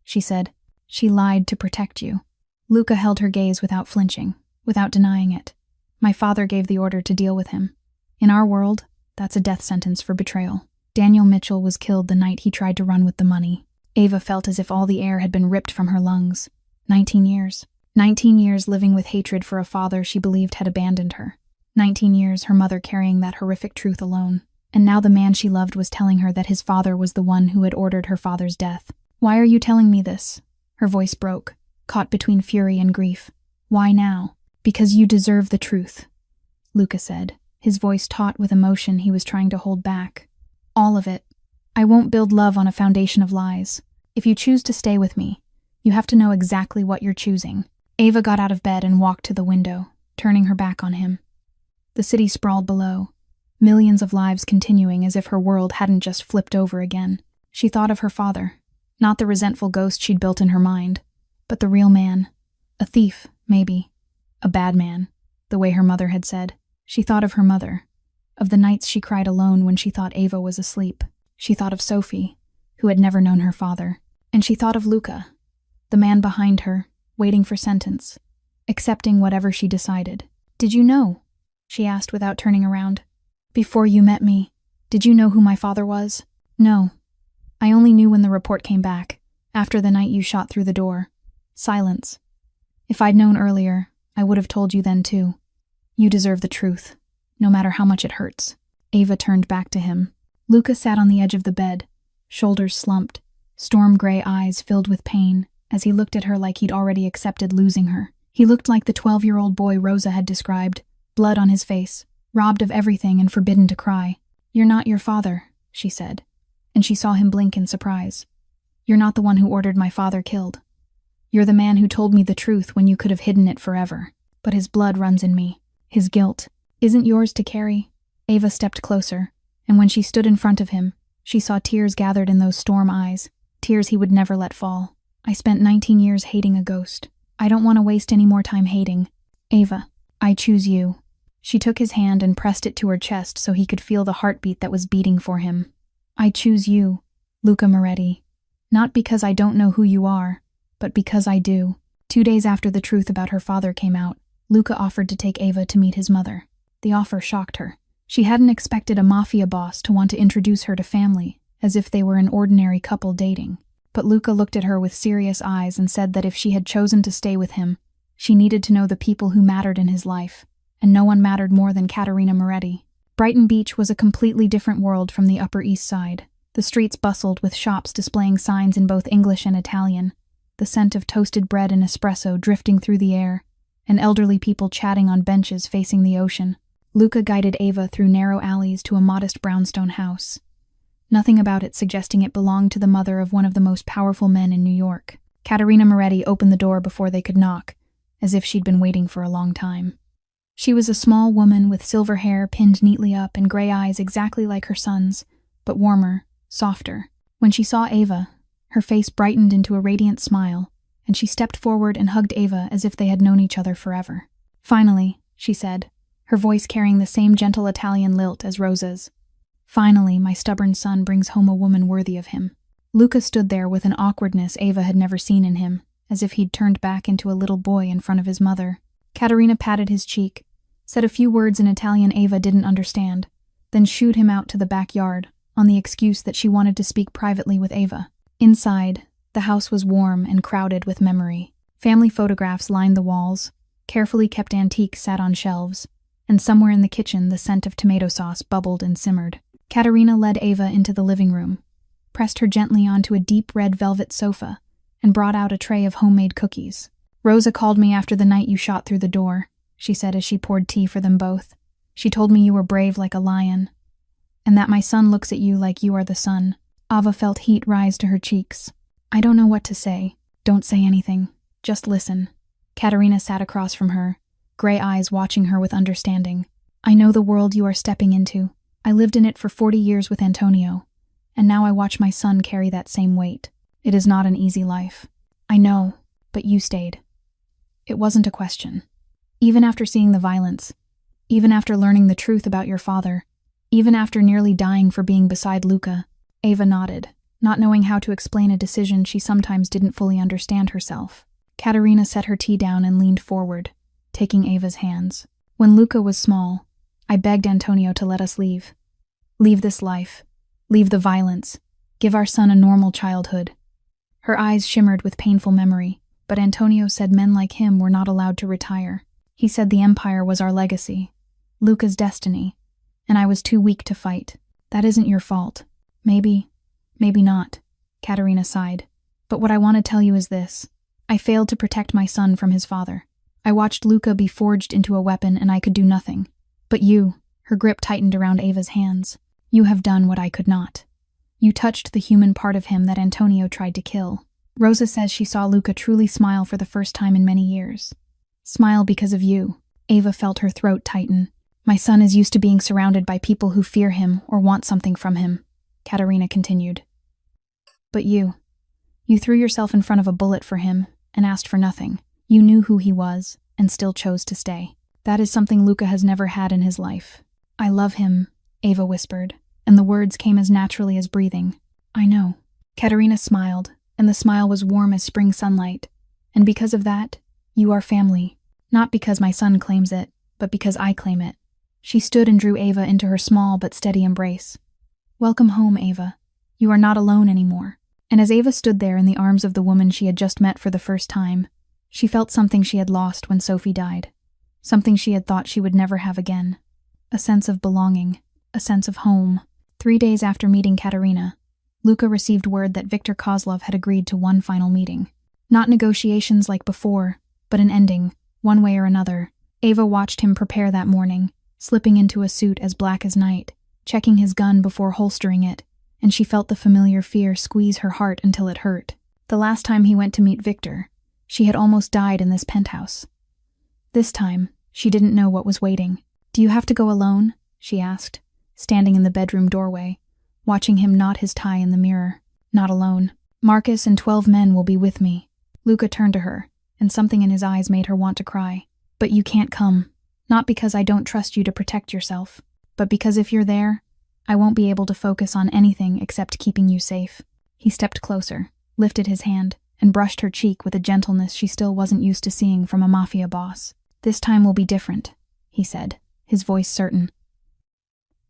She said, she lied to protect you. Luca held her gaze without flinching, without denying it. My father gave the order to deal with him. In our world, that's a death sentence for betrayal. Daniel Mitchell was killed the night he tried to run with the money. Ava felt as if all the air had been ripped from her lungs. 19 years. 19 years living with hatred for a father she believed had abandoned her. 19 years her mother carrying that horrific truth alone. And now the man she loved was telling her that his father was the one who had ordered her father's death. Why are you telling me this? Her voice broke, caught between fury and grief. Why now? Because you deserve the truth, Luca said, his voice taut with emotion he was trying to hold back. All of it. I won't build love on a foundation of lies. If you choose to stay with me, You have to know exactly what you're choosing." Ava got out of bed and walked to the window, turning her back on him. The city sprawled below, millions of lives continuing as if her world hadn't just flipped over again. She thought of her father, not the resentful ghost she'd built in her mind, but the real man. A thief, maybe. A bad man, the way her mother had said. She thought of her mother, of the nights she cried alone when she thought Ava was asleep. She thought of Sophie, who had never known her father. And she thought of Luca, the man behind her, waiting for sentence, accepting whatever she decided. "Did you know?" she asked without turning around. "Before you met me, did you know who my father was?" "No. I only knew when the report came back, after the night you shot through the door." Silence. "If I'd known earlier, I would have told you then too. You deserve the truth, no matter how much it hurts." Ava turned back to him. Luca sat on the edge of the bed, shoulders slumped, storm-gray eyes filled with pain, as he looked at her like he'd already accepted losing her. He looked like the 12-year-old boy Rosa had described, blood on his face, robbed of everything and forbidden to cry. "You're not your father," she said, and she saw him blink in surprise. "You're not the one who ordered my father killed. You're the man who told me the truth when you could have hidden it forever. But his blood runs in me. His guilt isn't yours to carry." Ava stepped closer, and when she stood in front of him, she saw tears gathered in those storm eyes, tears he would never let fall. "I spent 19 years hating a ghost. I don't want to waste any more time hating. Ava, I choose you." She took his hand and pressed it to her chest so he could feel the heartbeat that was beating for him. "I choose you, Luca Moretti. Not because I don't know who you are, but because I do." 2 days after the truth about her father came out, Luca offered to take Ava to meet his mother. The offer shocked her. She hadn't expected a mafia boss to want to introduce her to family, as if they were an ordinary couple dating. But Luca looked at her with serious eyes and said that if she had chosen to stay with him, she needed to know the people who mattered in his life, and no one mattered more than Caterina Moretti. Brighton Beach was a completely different world from the Upper East Side. The streets bustled with shops displaying signs in both English and Italian, the scent of toasted bread and espresso drifting through the air, and elderly people chatting on benches facing the ocean. Luca guided Ava through narrow alleys to a modest brownstone house, nothing about it suggesting it belonged to the mother of one of the most powerful men in New York. Caterina Moretti opened the door before they could knock, as if she'd been waiting for a long time. She was a small woman with silver hair pinned neatly up and gray eyes exactly like her son's, but warmer, softer. When she saw Ava, her face brightened into a radiant smile, and she stepped forward and hugged Ava as if they had known each other forever. "Finally," she said, her voice carrying the same gentle Italian lilt as Rosa's. "Finally, my stubborn son brings home a woman worthy of him." Luca stood there with an awkwardness Ava had never seen in him, as if he'd turned back into a little boy in front of his mother. Caterina patted his cheek, said a few words in Italian Ava didn't understand, then shooed him out to the backyard, on the excuse that she wanted to speak privately with Ava. Inside, the house was warm and crowded with memory. Family photographs lined the walls, carefully kept antiques sat on shelves, and somewhere in the kitchen the scent of tomato sauce bubbled and simmered. Caterina led Ava into the living room, pressed her gently onto a deep red velvet sofa, and brought out a tray of homemade cookies. "Rosa called me after the night you shot through the door," she said as she poured tea for them both. "She told me you were brave like a lion, and that my son looks at you like you are the sun." Ava felt heat rise to her cheeks. "I don't know what to say." "Don't say anything. Just listen." Caterina sat across from her, gray eyes watching her with understanding. "I know the world you are stepping into. I lived in it for 40 years with Antonio, and now I watch my son carry that same weight. It is not an easy life. I know, but you stayed. It wasn't a question. Even after seeing the violence, even after learning the truth about your father, even after nearly dying for being beside Luca." Ava nodded, not knowing how to explain a decision she sometimes didn't fully understand herself. Caterina set her tea down and leaned forward, taking Ava's hands. "When Luca was small, I begged Antonio to let us leave. Leave this life. Leave the violence. Give our son a normal childhood." Her eyes shimmered with painful memory, but Antonio said men like him were not allowed to retire. He said the empire was our legacy, Luca's destiny, and I was too weak to fight. "That isn't your fault. Maybe not," Caterina sighed. "But what I want to tell you is this. I failed to protect my son from his father. I watched Luca be forged into a weapon and I could do nothing. But you," her grip tightened around Ava's hands, "you have done what I could not. You touched the human part of him that Antonio tried to kill. Rosa says she saw Luca truly smile for the first time in many years. Smile because of you. Ava felt her throat tighten. My son is used to being surrounded by people who fear him or want something from him, Katerina continued. But you threw yourself in front of a bullet for him and asked for nothing. You knew who he was and still chose to stay. That is something Luca has never had in his life. I love him, Ava whispered, and the words came as naturally as breathing. I know. Katerina smiled, and the smile was warm as spring sunlight. And because of that, you are family. Not because my son claims it, but because I claim it. She stood and drew Ava into her small but steady embrace. Welcome home, Ava. You are not alone anymore. And as Ava stood there in the arms of the woman she had just met for the first time, she felt something she had lost when Sophie died. Something she had thought she would never have again. A sense of belonging. A sense of home. 3 days after meeting Katerina, Luca received word that Viktor Kozlov had agreed to one final meeting. Not negotiations like before, but an ending, one way or another. Ava watched him prepare that morning, slipping into a suit as black as night, checking his gun before holstering it, and she felt the familiar fear squeeze her heart until it hurt. The last time he went to meet Viktor, she had almost died in this penthouse. This time, she didn't know what was waiting. Do you have to go alone? She asked, standing in the bedroom doorway, watching him knot his tie in the mirror. Not alone. Marcus and 12 men will be with me. Luca turned to her, and something in his eyes made her want to cry. But you can't come. Not because I don't trust you to protect yourself, but because if you're there, I won't be able to focus on anything except keeping you safe. He stepped closer, lifted his hand, and brushed her cheek with a gentleness she still wasn't used to seeing from a mafia boss. This time will be different, he said, his voice certain.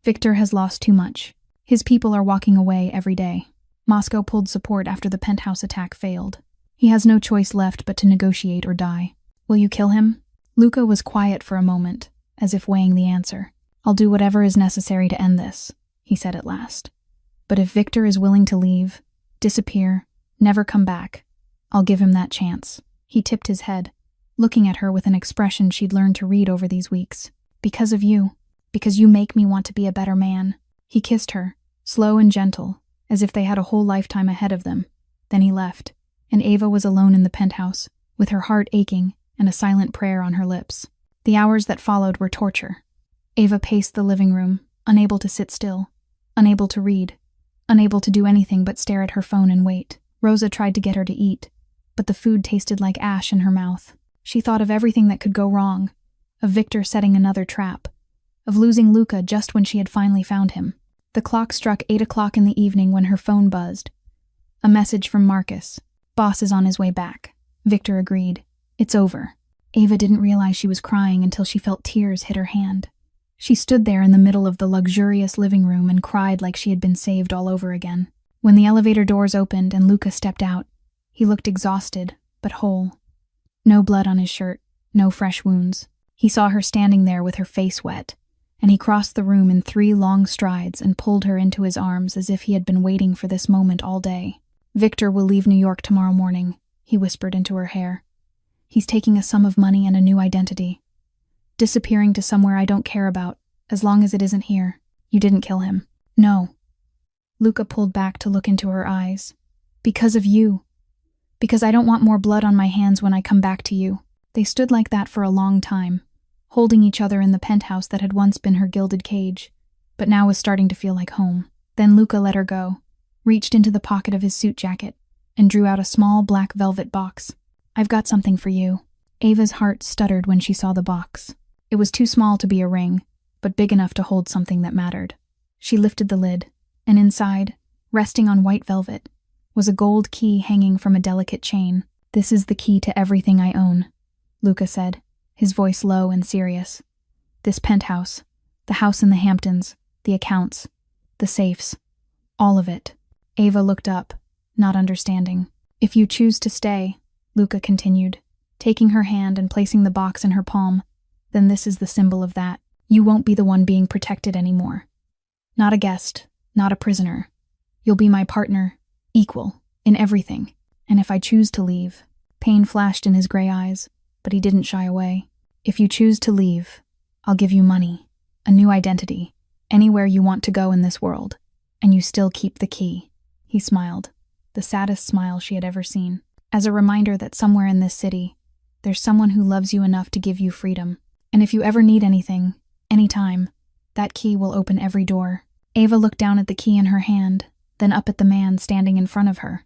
Viktor has lost too much. His people are walking away every day. Moscow pulled support after the penthouse attack failed. He has no choice left but to negotiate or die. Will you kill him? Luca was quiet for a moment, as if weighing the answer. I'll do whatever is necessary to end this, he said at last. But if Viktor is willing to leave, disappear, never come back, I'll give him that chance. He tipped his head, looking at her with an expression she'd learned to read over these weeks. Because of you. Because you make me want to be a better man. He kissed her, slow and gentle, as if they had a whole lifetime ahead of them. Then he left, and Ava was alone in the penthouse, with her heart aching and a silent prayer on her lips. The hours that followed were torture. Ava paced the living room, unable to sit still, unable to read, unable to do anything but stare at her phone and wait. Rosa tried to get her to eat, but the food tasted like ash in her mouth. She thought of everything that could go wrong, of Viktor setting another trap, of losing Luca just when she had finally found him. The clock struck 8 o'clock in the evening when her phone buzzed. A message from Marcus. Boss is on his way back. Viktor agreed. It's over. Ava didn't realize she was crying until she felt tears hit her hand. She stood there in the middle of the luxurious living room and cried like she had been saved all over again. When the elevator doors opened and Luca stepped out, he looked exhausted, but whole. No blood on his shirt, no fresh wounds. He saw her standing there with her face wet, and he crossed the room in 3 long strides and pulled her into his arms as if he had been waiting for this moment all day. Viktor will leave New York tomorrow morning, he whispered into her hair. He's taking a sum of money and a new identity. Disappearing to somewhere I don't care about, as long as it isn't here. You didn't kill him. No. Luca pulled back to look into her eyes. Because of you. Because I don't want more blood on my hands when I come back to you. They stood like that for a long time, holding each other in the penthouse that had once been her gilded cage, but now was starting to feel like home. Then Luca let her go, reached into the pocket of his suit jacket, and drew out a small black velvet box. I've got something for you. Ava's heart stuttered when she saw the box. It was too small to be a ring, but big enough to hold something that mattered. She lifted the lid, and inside, resting on white velvet, was a gold key hanging from a delicate chain. This is the key to everything I own, Luca said, his voice low and serious. This penthouse, the house in the Hamptons, the accounts, the safes, all of it. Ava looked up, not understanding. If you choose to stay, Luca continued, taking her hand and placing the box in her palm, then this is the symbol of that. You won't be the one being protected anymore. Not a guest, not a prisoner. You'll be my partner, equal, in everything. And if I choose to leave, pain flashed in his gray eyes, but he didn't shy away. If you choose to leave, I'll give you money, a new identity, anywhere you want to go in this world, and you still keep the key. He smiled. the saddest smile she had ever seen. As a reminder that somewhere in this city, there's someone who loves you enough to give you freedom. And if you ever need anything, anytime, that key will open every door. Ava looked down at the key in her hand, then up at the man standing in front of her.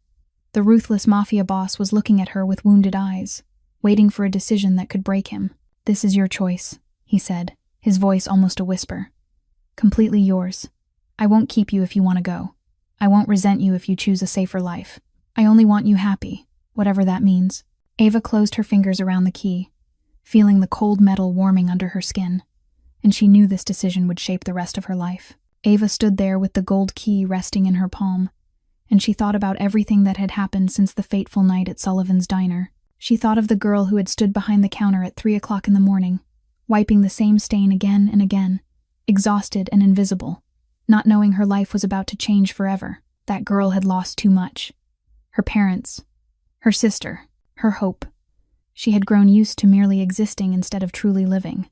The ruthless mafia boss was looking at her with wounded eyes, waiting for a decision that could break him. "This is your choice," he said, his voice almost a whisper. "Completely yours. I won't keep you if you want to go. I won't resent you if you choose a safer life. I only want you happy, whatever that means." Ava closed her fingers around the key, feeling the cold metal warming under her skin, and she knew this decision would shape the rest of her life. Ava stood there with the gold key resting in her palm, and she thought about everything that had happened since the fateful night at Sullivan's diner. She thought of the girl who had stood behind the counter at 3 o'clock in the morning, wiping the same stain again and again, exhausted and invisible, not knowing her life was about to change forever. That girl had lost too much. Her parents, her sister, her hope. She had grown used to merely existing instead of truly living.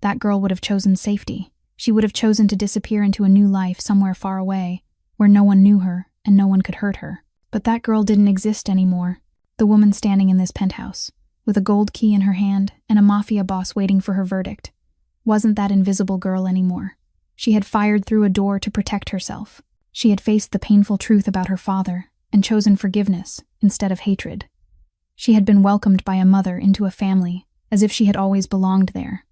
That girl would have chosen safety. She would have chosen to disappear into a new life somewhere far away, where no one knew her and no one could hurt her. But that girl didn't exist anymore. The woman standing in this penthouse, with a gold key in her hand and a mafia boss waiting for her verdict, wasn't that invisible girl anymore. She had fired through a door to protect herself. She had faced the painful truth about her father and chosen forgiveness instead of hatred. She had been welcomed by a mother into a family as if she had always belonged there.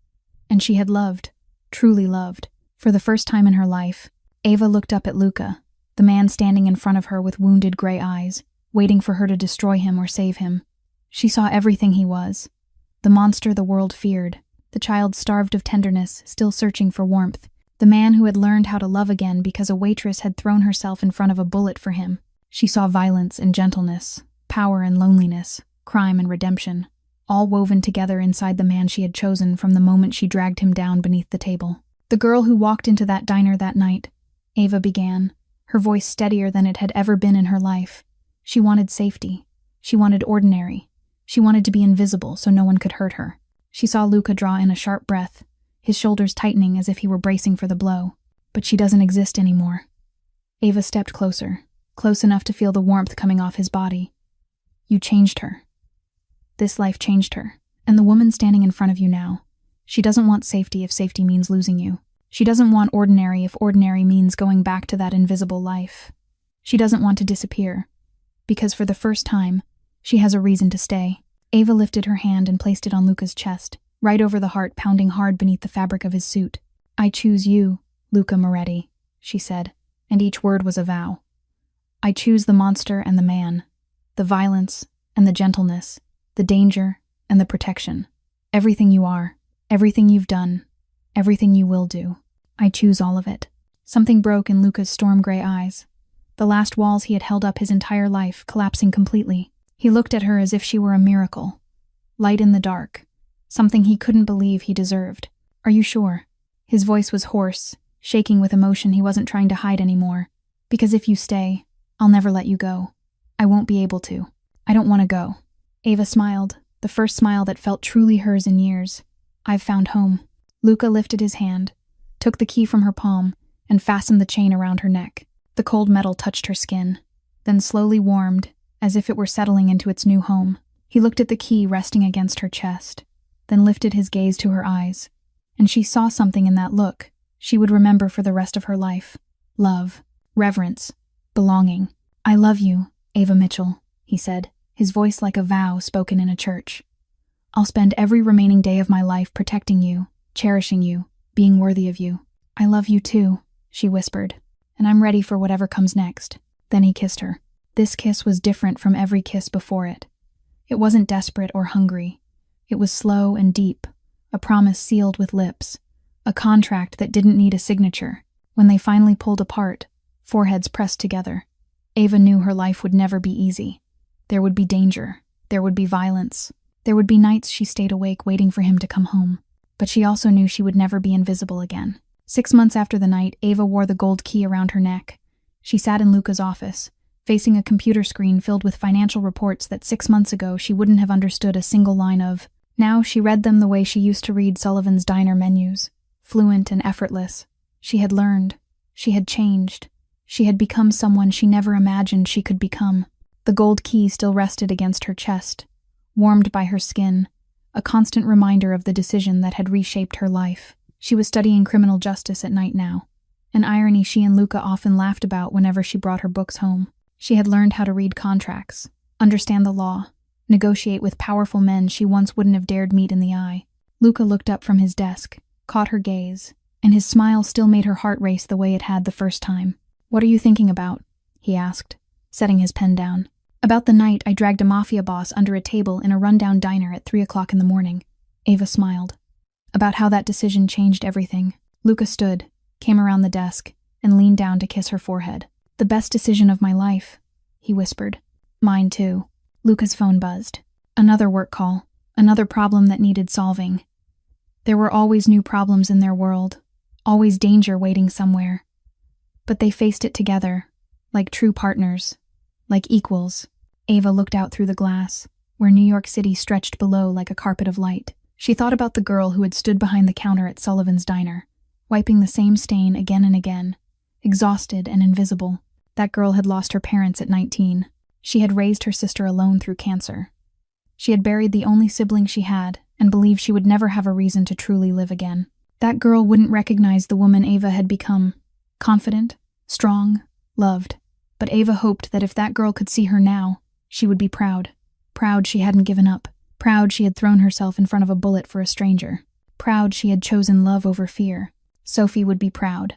And she had loved, truly loved. For the first time in her life, Ava looked up at Luca, the man standing in front of her with wounded gray eyes, waiting for her to destroy him or save him. She saw everything he was. The monster the world feared, the child starved of tenderness, still searching for warmth, the man who had learned how to love again because a waitress had thrown herself in front of a bullet for him. She saw violence and gentleness, power and loneliness, crime and redemption, all woven together inside the man she had chosen from the moment she dragged him down beneath the table. "The girl who walked into that diner that night," Ava began, her voice steadier than it had ever been in her life. She wanted safety. She wanted ordinary. She wanted to be invisible so no one could hurt her. She saw Luca draw in a sharp breath, his shoulders tightening as if he were bracing for the blow. "But she doesn't exist anymore." Ava stepped closer, close enough to feel the warmth coming off his body. "You changed her. This life changed her. And the woman standing in front of you now, she doesn't want safety if safety means losing you. She doesn't want ordinary if ordinary means going back to that invisible life. She doesn't want to disappear, because for the first time, she has a reason to stay." Ava lifted her hand and placed it on Luca's chest, right over the heart pounding hard beneath the fabric of his suit. "I choose you, Luca Moretti," she said, and each word was a vow. "I choose the monster and the man, the violence and the gentleness, the danger and the protection. Everything you are, everything you've done, everything you will do. I choose all of it." Something broke in Luca's storm-gray eyes, the last walls he had held up his entire life collapsing completely. He looked at her as if she were a miracle, light in the dark, something he couldn't believe he deserved. "Are you sure?" His voice was hoarse, shaking with emotion he wasn't trying to hide anymore. "Because if you stay, I'll never let you go. I won't be able to. I don't want to go." Ava smiled, the first smile that felt truly hers in years. "I've found home." Luca lifted his hand, took the key from her palm, and fastened the chain around her neck. The cold metal touched her skin, then slowly warmed, as if it were settling into its new home. He looked at the key resting against her chest, then lifted his gaze to her eyes, and she saw something in that look she would remember for the rest of her life. Love, reverence, belonging. "I love you, Ava Mitchell," he said, his voice like a vow spoken in a church. "I'll spend every remaining day of my life protecting you, cherishing you, being worthy of you." "I love you too," she whispered, "and I'm ready for whatever comes next." Then he kissed her. This kiss was different from every kiss before it. It wasn't desperate or hungry. It was slow and deep, a promise sealed with lips, a contract that didn't need a signature. When they finally pulled apart, foreheads pressed together, Ava knew her life would never be easy. There would be danger. There would be violence. There would be nights she stayed awake waiting for him to come home. But she also knew she would never be invisible again. 6 months after the night, Ava wore the gold key around her neck. She sat in Luca's office, facing a computer screen filled with financial reports that 6 months ago she wouldn't have understood a single line of. Now she read them the way she used to read Sullivan's diner menus, fluent and effortless. She had learned. She had changed. She had become someone she never imagined she could become. The gold key still rested against her chest, warmed by her skin, a constant reminder of the decision that had reshaped her life. She was studying criminal justice at night now, an irony she and Luca often laughed about whenever she brought her books home. She had learned how to read contracts, understand the law, negotiate with powerful men she once wouldn't have dared meet in the eye. Luca looked up from his desk, caught her gaze, and his smile still made her heart race the way it had the first time. "What are you thinking about?" he asked, setting his pen down. "About the night I dragged a mafia boss under a table in a rundown diner at 3 o'clock in the morning." Ava smiled. "About how that decision changed everything." Luca stood, came around the desk, and leaned down to kiss her forehead. "The best decision of my life," he whispered. "Mine too." Luca's phone buzzed. Another work call, another problem that needed solving. There were always new problems in their world, always danger waiting somewhere. But they faced it together, like true partners, like equals. Ava looked out through the glass, where New York City stretched below like a carpet of light. She thought about the girl who had stood behind the counter at Sullivan's Diner, wiping the same stain again and again, exhausted and invisible. That girl had lost her parents at 19. She had raised her sister alone through cancer. She had buried the only sibling she had and believed she would never have a reason to truly live again. That girl wouldn't recognize the woman Ava had become. Confident, strong, loved. But Ava hoped that if that girl could see her now, she would be proud. Proud she hadn't given up. Proud she had thrown herself in front of a bullet for a stranger. Proud she had chosen love over fear. Sophie would be proud.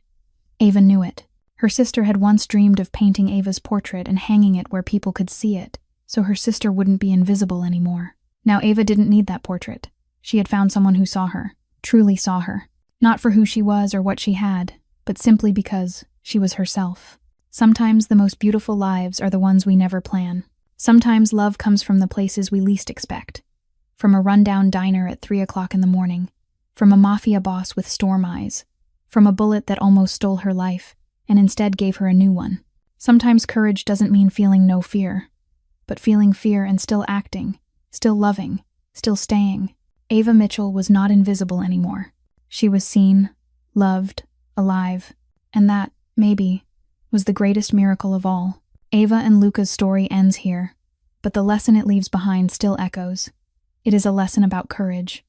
Ava knew it. Her sister had once dreamed of painting Ava's portrait and hanging it where people could see it, so her sister wouldn't be invisible anymore. Now Ava didn't need that portrait. She had found someone who saw her, truly saw her. Not for who she was or what she had, but simply because she was herself. Sometimes the most beautiful lives are the ones we never plan. Sometimes love comes from the places we least expect. From a rundown diner at 3 o'clock in the morning. From a mafia boss with storm eyes. From a bullet that almost stole her life, and instead gave her a new one. Sometimes courage doesn't mean feeling no fear, but feeling fear and still acting, still loving, still staying. Ava Mitchell was not invisible anymore. She was seen, loved, alive, and that, maybe, was the greatest miracle of all. Ava and Luca's story ends here, but the lesson it leaves behind still echoes. It is a lesson about courage,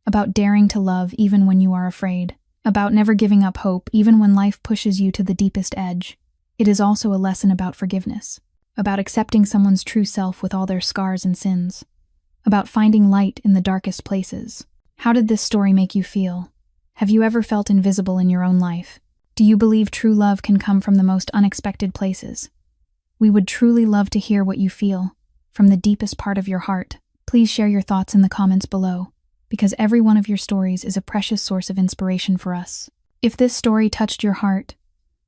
about daring to love even when you are afraid, about never giving up hope even when life pushes you to the deepest edge. It is also a lesson about forgiveness, about accepting someone's true self with all their scars and sins, about finding light in the darkest places. How did this story make you feel? Have you ever felt invisible in your own life? Do you believe true love can come from the most unexpected places? We would truly love to hear what you feel, from the deepest part of your heart. Please share your thoughts in the comments below, because every one of your stories is a precious source of inspiration for us. If this story touched your heart,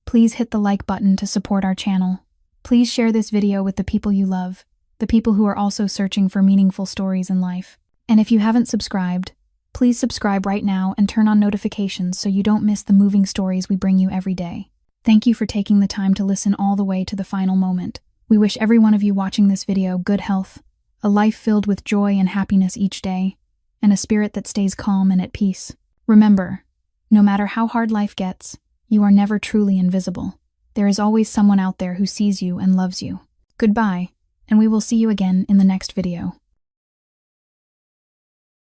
please hit the like button to support our channel. Please share this video with the people you love, the people who are also searching for meaningful stories in life. And if you haven't subscribed, please subscribe right now and turn on notifications so you don't miss the moving stories we bring you every day. Thank you for taking the time to listen all the way to the final moment. We wish every one of you watching this video good health, a life filled with joy and happiness each day, and a spirit that stays calm and at peace. Remember, no matter how hard life gets, you are never truly invisible. There is always someone out there who sees you and loves you. Goodbye, and we will see you again in the next video.